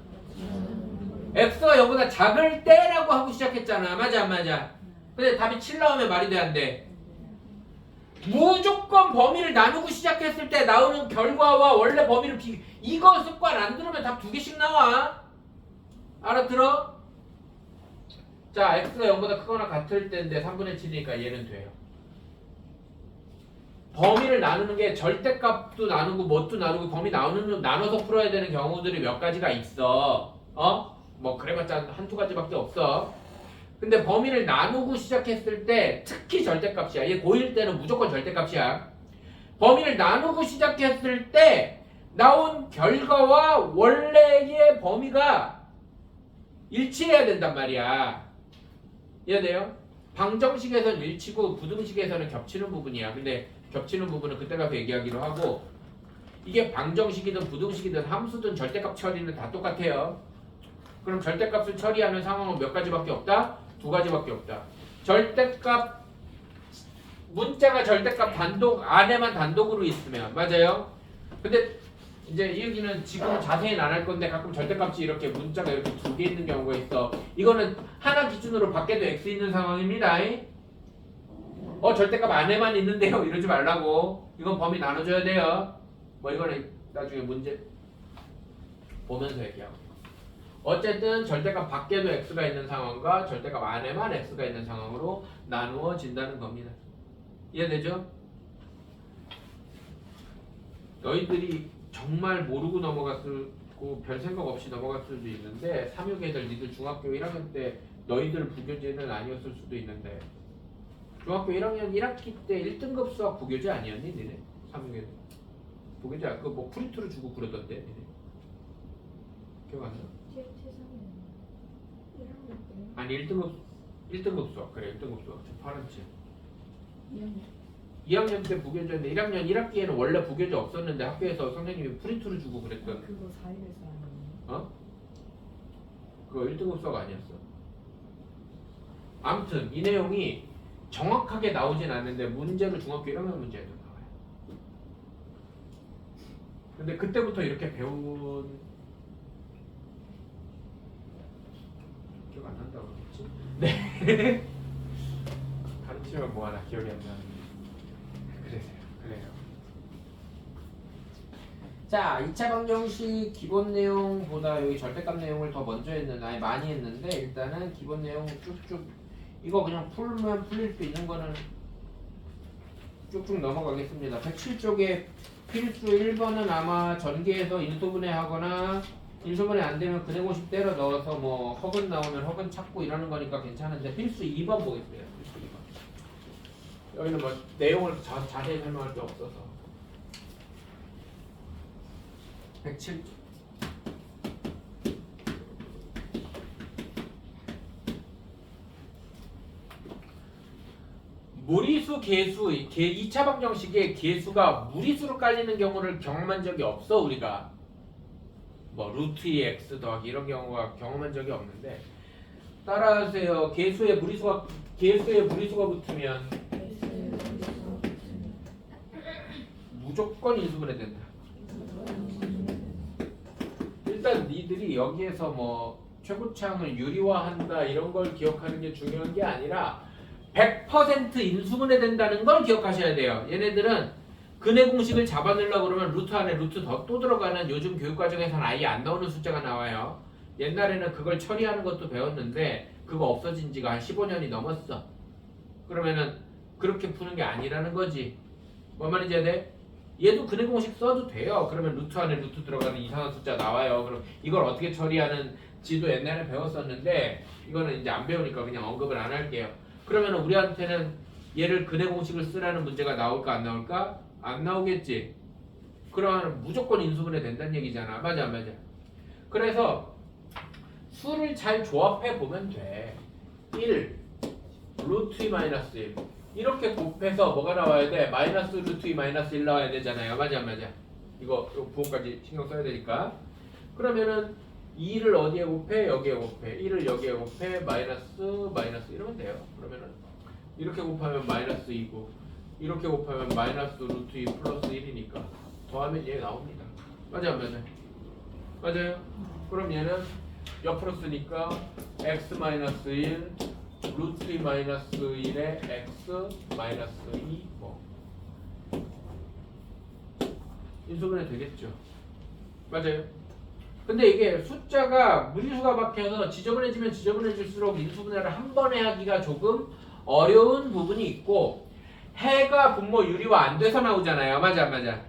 x가 0보다 작을 때라고 하고 시작했잖아. 맞아 안 맞아? 근데 답이 7 나오면 말이 돼 안 돼? 무조건 범위를 나누고 시작했을 때 나오는 결과와 원래 범위를 이거 습관 안 들으면 답 2개씩 나와. 알아들어? 자, x가 0보다 크거나 같을 때인데 3분의 7이니까 얘는 돼요. 범위를 나누는 게 절대값도 나누고 뭣도 나누고 범위 나눠서 풀어야 되는 경우들이 몇 가지가 있어. 뭐 그래봤자 한두 가지밖에 없어. 근데 범위를 나누고 시작했을 때 특히 절대값이야. 얘 고1 때는 무조건 절대값이야. 범위를 나누고 시작했을 때 나온 결과와 원래의 범위가 일치해야 된단 말이야. 이해돼요? 방정식에서는 일치고 부등식에서는 겹치는 부분이야. 근데 겹치는 부분은 그때 가서 얘기하기로 하고, 이게 방정식이든 부등식이든 함수든 절대값 처리는 다 똑같아요. 그럼 절대값을 처리하는 상황은 몇 가지밖에 없다? 2가지밖에 없다. 절대값, 문자가 절대값 단독 안에만 단독으로 있으면, 맞아요? 근데 이제 이 얘기는 지금 자세히는 안 할 건데 가끔 절대값이 이렇게 문자가 이렇게 2개 있는 경우가 있어. 이거는 하나 기준으로 밖에도 x 있는 상황입니다. 절대값 안에만 있는데요. 이러지 말라고. 이건 범위 나눠줘야 돼요. 뭐 이거는 나중에 문제 보면서 얘기하고. 어쨌든 절대값 밖에도 x가 있는 상황과 절대값 안에만 x가 있는 상황으로 나누어진다는 겁니다. 이해되죠? 너희들이 정말 모르고 넘어갔고 별 생각 없이 넘어갔을 수도 있는데 3, 6애들 니들 중학교 1학년 때 너희들 부교재는 아니었을 수도 있는데 중학교 1학년 1학기 때 1등급 수학 부교재 아니었니? 니네? 3, 6애들 부교재 그거 뭐 프린트로 주고 그러던데 니네? 기억 안 나? 아니 1등급 수학 그래 1등급 수학 저 파란색 2학년 때 부교재인데 1학년 1학기에는 원래 부교재 없었는데 학교에서 선생님이 프린트로 주고 그랬던 그거 4일에서 아니에요? 그거 1등급 수학 아니었어. 아무튼 이 내용이 정확하게 나오진 않는데 문제로 중학교 1학년 문제에도 나와요. 근데 그때부터 이렇게 배운 기억 안 난다고 그랬지? 네. 가르치면 뭐하나 기억이 안 나는데 그래요. 자, 2차 방정식 기본 내용보다 여기 절대값 내용을 더 먼저 했는데 아니 많이 했는데 일단은 기본 내용 쭉쭉 이거 그냥 풀면 풀릴 수 있는 거는 쭉쭉 넘어가겠습니다. 107쪽에 필수 1번은 아마 전개해서 인수분해 하거나 인수분해 안 되면 근해 공식 때려 넣어서 뭐 허근 나오면 허근 찾고 이러는 거니까 괜찮은데 필수 2번 보겠습니다. 필수 2번. 여기는 뭐 내용을 자세히 설명할 게 없어서 107쪽 무리수 계수 2차 방정식의 계수가 무리수로 깔리는 경우를 경험한 적이 없어. 우리가 뭐 루트 2x 더하기 이런 경우가 경험한 적이 없는데 따라하세요. 계수의 무리수가 붙으면 무조건 인수분해 된다. 일단 니들이 여기에서 뭐 최고창을 유리화한다 이런 걸 기억하는 게 중요한 게 아니라 100% 인수분해 된다는 걸 기억하셔야 돼요. 얘네들은 근해 공식을 잡아내려고 그러면 루트 안에 루트 더 또 들어가는 요즘 교육과정에서는 아예 안 나오는 숫자가 나와요. 옛날에는 그걸 처리하는 것도 배웠는데 그거 없어진 지가 한 15년이 넘었어. 그러면은 그렇게 푸는 게 아니라는 거지. 뭔 말인지 해야 돼? 얘도 근해 공식 써도 돼요. 그러면 루트 안에 루트 들어가는 이상한 숫자 나와요. 그럼 이걸 어떻게 처리하는지도 옛날에 배웠었는데 이거는 이제 안 배우니까 그냥 언급을 안 할게요. 그러면 우리한테는 얘를 근해 공식을 쓰라는 문제가 나올까 안 나올까? 안 나오겠지. 그러면 무조건 인수분해 된다는 얘기잖아. 맞아 안 맞아? 그래서 수를 잘 조합해 보면 돼. 1 루트 2 마이너스 1 이렇게 곱해서 뭐가 나와야 돼? 마이너스 루트 2 마이너스 1 나와야 되잖아요. 맞아 안 맞아? 이거 부호까지 신경 써야 되니까. 그러면은 2를 어디에 곱해? 여기에 곱해. 1을 여기에 곱해. 마이너스 이러면 돼요. 그러면은 이렇게 곱하면 마이너스 2고 이렇게 곱하면 마이너스 루트 2 플러스 1이니까 더하면 얘 나옵니다. 맞아 안 맞아? 맞아요? 그럼 얘는 옆으로 쓰니까 x 마이너스 1 루트 2 마이너스 1에 x 마이너스 2 뭐 인수분해 되겠죠. 맞아요? 근데 이게 숫자가 무리수가 박혀서 지저분해지면 지저분해질수록 인수분해를 한 번에 하기가 조금 어려운 부분이 있고 해가 분모 유리화 안 돼서 나오잖아요. 맞아 안 맞아?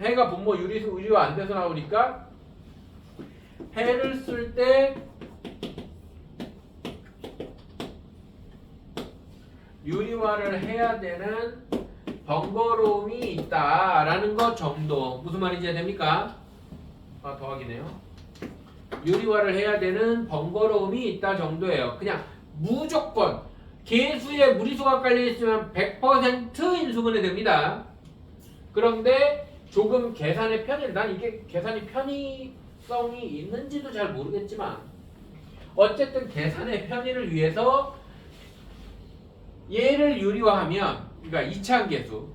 해가 분모 유리화 안 돼서 나오니까 해를 쓸 때 유리화를 해야 되는 번거로움이 있다라는 것 정도. 무슨 말인지 이해됩니까? 아, 더하기네요. 유리화를 해야 되는 번거로움이 있다 정도예요. 그냥 무조건 계수에 무리수가 깔려있으면 100% 인수분해 됩니다. 그런데 조금 계산의 편의, 난 이게 계산이 편의성이 있는지도 잘 모르겠지만 어쨌든 계산의 편의를 위해서 얘를 유리화하면, 그러니까 이차항 계수,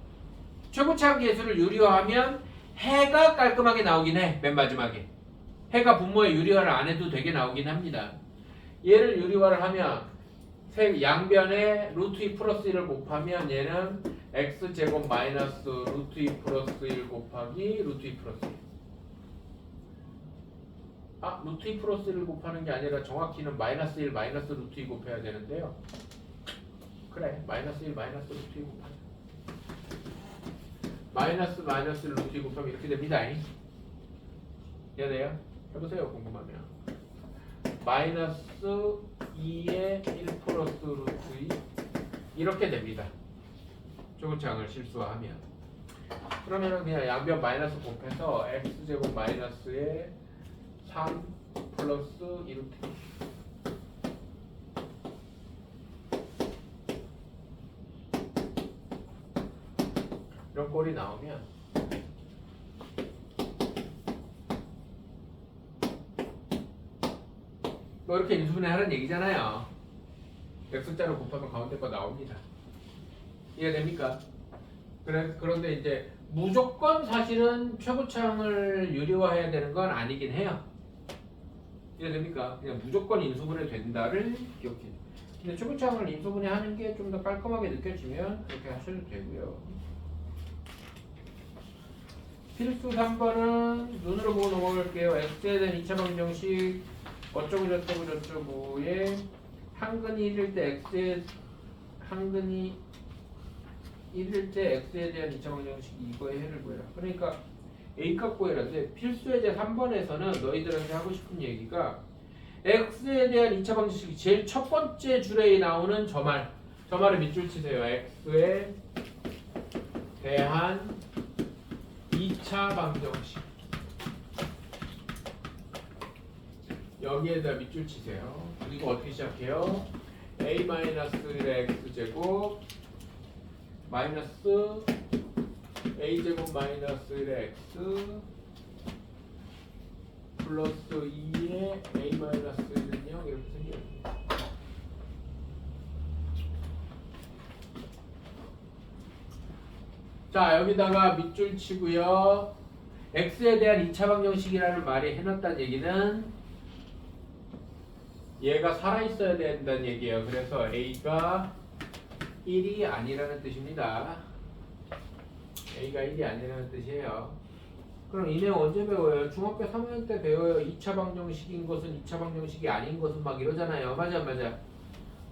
최고차항 계수를 유리화하면 해가 깔끔하게 나오긴 해. 맨 마지막에 해가 분모에 유리화를 안 해도 되게 나오긴 합니다. 얘를 유리화를 하면 양변에 루트 2 플러스 1을 곱하면 얘는 x제곱 마이너스 루트 2 플러스 1 곱하기 루트 2 플러스 1. 아, 루트 2 플러스 1을 곱하는 게 아니라 정확히는 마이너스 1 마이너스 루트 2 곱해야 되는데요. 그래, 마이너스 1 마이너스 루트 2 곱하자. 마이너스 루트 2 곱하면 이렇게 됩니다. 이해돼요? 해보세요, 궁금하면. 마이너스 2에 1 플러스 루트 2 이렇게 됩니다. 조근창을 실수하면. 그러면은 그냥 양변 마이너스 곱해서 x제곱 마이너스에 3 플러스 2루트 2 이런 꼴이 나오면 뭐 이렇게 인수분해 하는 얘기잖아요. x자를 곱하면 가운데 거 나옵니다. 이해됩니까? 그런데 이제 무조건 사실은 최고차항을 유리화해야 되는 건 아니긴 해요. 이해됩니까? 그냥 무조건 인수분해 된다를 기억해요. 근데 최고차항을 인수분해 하는 게 좀 더 깔끔하게 느껴지면 그렇게 하셔도 되고요. 필수 3번은 눈으로 보고 넘어갈게요. x에 대한 2차 방정식 어쩌고 저쩌고에 한근이 1일 때 x에 한근이 1일 때 x에 대한 2차 방정식 이거의 해를 구해라. 그러니까 A값 구해라인데 필수의 제 3번에서는 너희들한테 하고 싶은 얘기가 x에 대한 2차 방정식이 제일 첫 번째 줄에 나오는 저 말을 밑줄 치세요. x에 대한 2차 방정식 여기에다 밑줄 치세요. 이거 어떻게 시작해요? a-1의 x제곱 마이너스 a제곱 마이너스 1의 x 플러스 2의 a 마이너스 1은 0 이렇게 생겨요. 자, 여기다가 밑줄 치고요. x에 대한 2차 방정식이라는 말이 해놨다는 얘기는 얘가 살아있어야 된다는 얘기예요. 그래서 a가 1이 아니라는 뜻입니다. a가 1이 아니라는 뜻이에요. 그럼 이 내용 언제 배워요? 중학교 3학년 때 배워요. 2차 방정식인 것은 2차 방정식이 아닌 것은 막 이러잖아요. 맞아 안 맞아?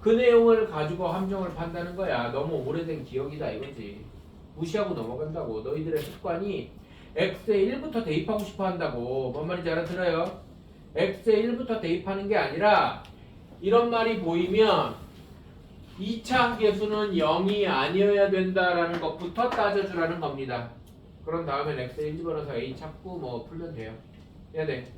그 내용을 가지고 함정을 판다는 거야. 너무 오래된 기억이다 이거지. 무시하고 넘어간다고. 너희들의 습관이 x에 1부터 대입하고 싶어 한다고. 뭔 말인지 알아들어요? x에 1부터 대입하는 게 아니라 이런 말이 보이면 2차 계수는 0이 아니어야 된다라는 것부터 따져주라는 겁니다. 그런 다음에 x에 1 집어넣어서 a 찾고 뭐 풀면 돼요. 해야 돼.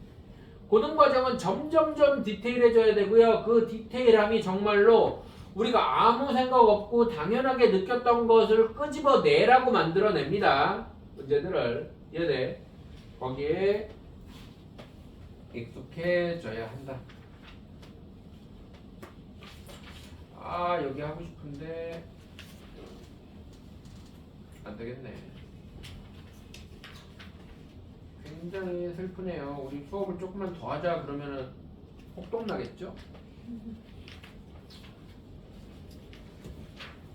고등과정은 점점점 디테일해져야 되고요. 그 디테일함이 정말로 우리가 아무 생각 없고 당연하게 느꼈던 것을 끄집어내라고 만들어냅니다. 문제들을. 이해돼? 거기에 익숙해져야 한다. 아 여기 하고 싶은데 안 되겠네. 굉장히 슬프네요. 우리 수업을 조금만 더 하자 그러면은 혹독 나겠죠?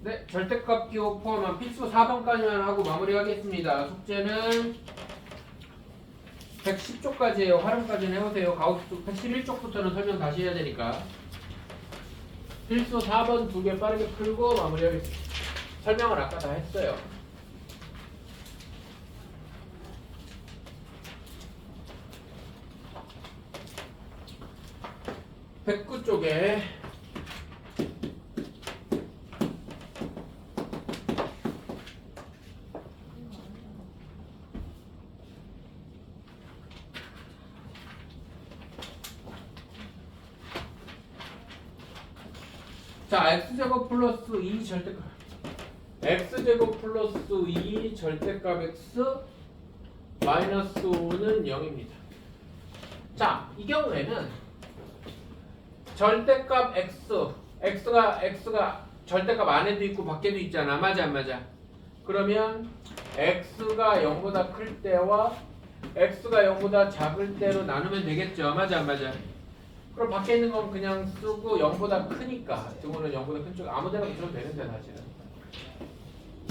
네, 절대값 기호 포함한 필수 4번까지만 하고 마무리하겠습니다. 숙제는 110쪽까지예요. 활용까지는 해보세요. 가우스 111쪽부터는 설명 다시 해야 되니까. 필수 4번 2개 빠르게 풀고 마무리하겠습니다. 설명을 아까 다 했어요. (109) 쪽에 자, x제곱 플러스 2 절대값 x제곱 플러스 2 절대값 x 마이너스 5는 0입니다. 자, 이 경우에는 절대값 x가 절대값 안에도 있고 밖에도 있잖아. 맞아 안 맞아? 그러면 x가 0보다 클 때와 x가 0보다 작을 때로 나누면 되겠죠. 맞아 안 맞아? 그럼 밖에 있는 건 그냥 쓰고 0보다 크니까 등호는 0보다 큰 쪽 아무 데나 붙여도 되는데 사실은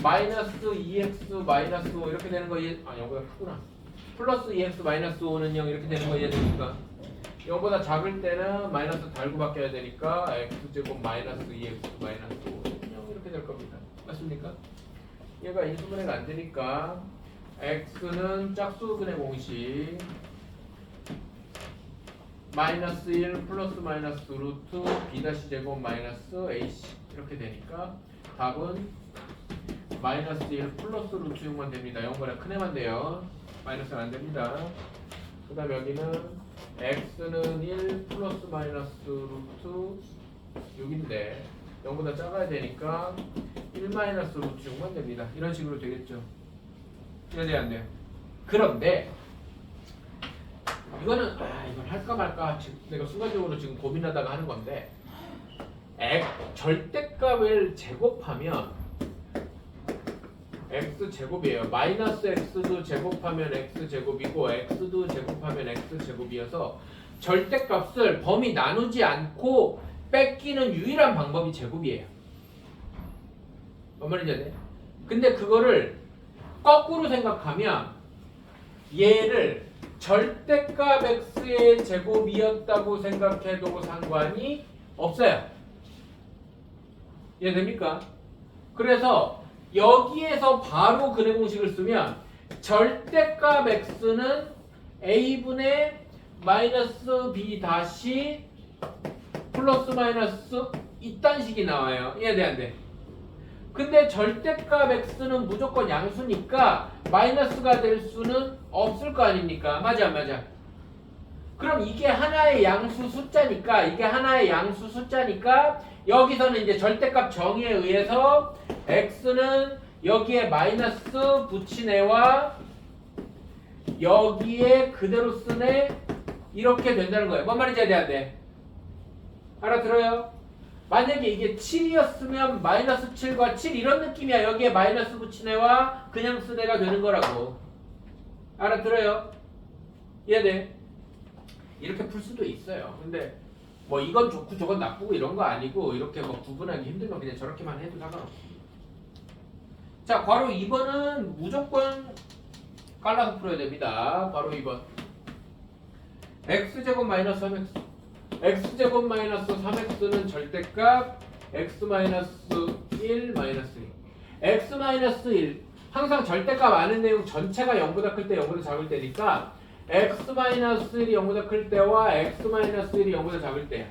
마이너스 2x 마이너스 5 이렇게 되는 거 0보다 크구나. 플러스 2x 마이너스 5는 0 이렇게 되는 거 이해되니까 0보다 작을 때는 마이너스 달고 바뀌어야 되니까 x제곱 마이너스 2x 마이너스 5는 0 이렇게 될 겁니다. 맞습니까? 얘가 인수분해가 안 되니까 x는 짝수분해 공식 마이너스 1 플러스 마이너스 루트 b 다시 제곱 마이너스 ac 이렇게 되니까 답은 마이너스 1 플러스 루트 6만 됩니다. 0보다 큰 애만 돼요. 마이너스는 안 됩니다. 그 다음 여기는 x는 1 플러스 마이너스 루트 6인데 0보다 작아야 되니까 1 마이너스 루트 6만 됩니다. 이런 식으로 되겠죠. 이래 돼야 안 돼요. 그런데 이거는 이건 할까 말까 지금 내가 순간적으로 지금 고민하다가 하는 건데 절대값을 제곱하면 x 제곱이에요. 마이너스 x도 제곱하면 x 제곱이고 x도 제곱하면 x 제곱이어서 절대값을 범위 나누지 않고 뺏기는 유일한 방법이 제곱이에요. 뭔 말인지 아세요? 근데 그거를 거꾸로 생각하면 얘를 절대값 x의 제곱이었다고 생각해도 상관이 없어요. 이해됩니까? 그래서 여기에서 바로 근해 공식을 쓰면 절대값 x는 a분의 마이너스 b 다시 플러스 마이너스 이딴 식이 나와요. 이해돼 안 돼? 근데 절대값 x는 무조건 양수니까 마이너스가 될 수는 없을 거 아닙니까? 맞아 안 맞아? 그럼 이게 하나의 양수 숫자니까 여기서는 이제 절대값 정의에 의해서 x는 여기에 마이너스 붙인 애와 여기에 그대로 쓴 애 이렇게 된다는 거예요. 뭔 말인지 안 돼? 알아들어요? 만약에 이게 7이었으면 마이너스 7과 7 이런 느낌이야. 여기에 마이너스 붙인 애와 그냥 쓴 애가 되는 거라고. 알아들어요? 이해돼? 이렇게 풀 수도 있어요. 근데 뭐 이건 좋고 저건 나쁘고 이런 거 아니고 이렇게 뭐 구분하기 힘들면 그냥 저렇게만 해도 상관없어. 자, 괄호 2번은 무조건 깔라서 풀어야 됩니다. 괄호 2번. x제곱 마이너스 3x x제곱 마이너스 3x는 절대값 x 마이너스 1 마이너스 2 x 마이너스 1 항상 절대값 아는 내용 전체가 0보다 클 때 0보다 작을 때니까 x 마이너스 1이 0보다 클 때와 x 마이너스 1이 0보다 작을 때야.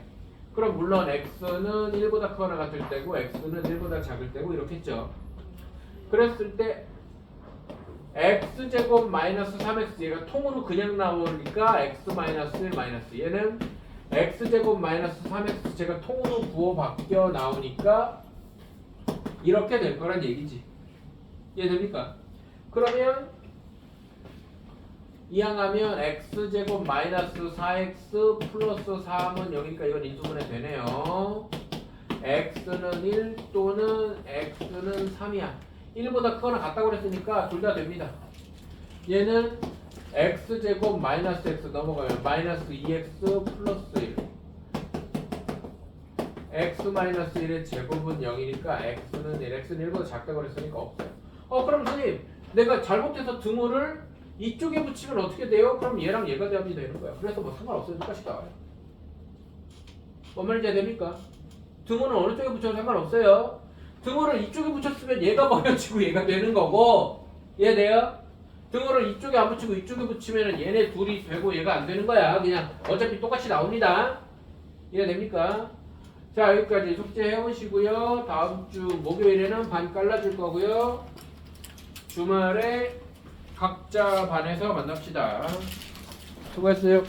그럼 물론 x는 1보다 크거나 같을 때고 x는 1보다 작을 때고 이렇겠죠. 그랬을 때 x제곱 마이너스 3x 얘가 통으로 그냥 나오니까 x 마이너스 1 마이너스 얘는 x제곱 마이너스 3x 제가 통으로 부호 바뀌어 나오니까 이렇게 될 거란 얘기지. 이해됩니까? 그러면 이항하면 x제곱 마이너스 4x 플러스 3은 여기니까 이건 인수분해 되네요. x는 1 또는 x는 3이야. 1보다 크거나 같다고 그랬으니까 둘 다 됩니다. 얘는 x제곱 마이너스 x 넘어가면 마이너스 2x 플러스 1 x 마이너스 1의 제곱은 0이니까 x는 1, x는 1보다 작다고 그랬으니까 없어요. 그럼 선생님 내가 잘못해서 등호를 이쪽에 붙이면 어떻게 돼요? 그럼 얘랑 얘가 대합이 되는 거야. 그래서 뭐 상관없어요. 똑같이 나와요. 뭔 말인지 됩니까? 등호는 어느 쪽에 붙여도 상관없어요. 등호를 이쪽에 붙였으면 얘가 버려지고 얘가 되는 거고, 이해돼요? 등호를 이쪽에 안 붙이고 이쪽에 붙이면 얘네 둘이 되고 얘가 안 되는 거야. 그냥 어차피 똑같이 나옵니다. 이해됩니까? 자, 여기까지 숙제 해오시고요. 다음 주 목요일에는 반 잘라줄 거고요. 주말에 각자 반에서 만납시다. 수고했어요.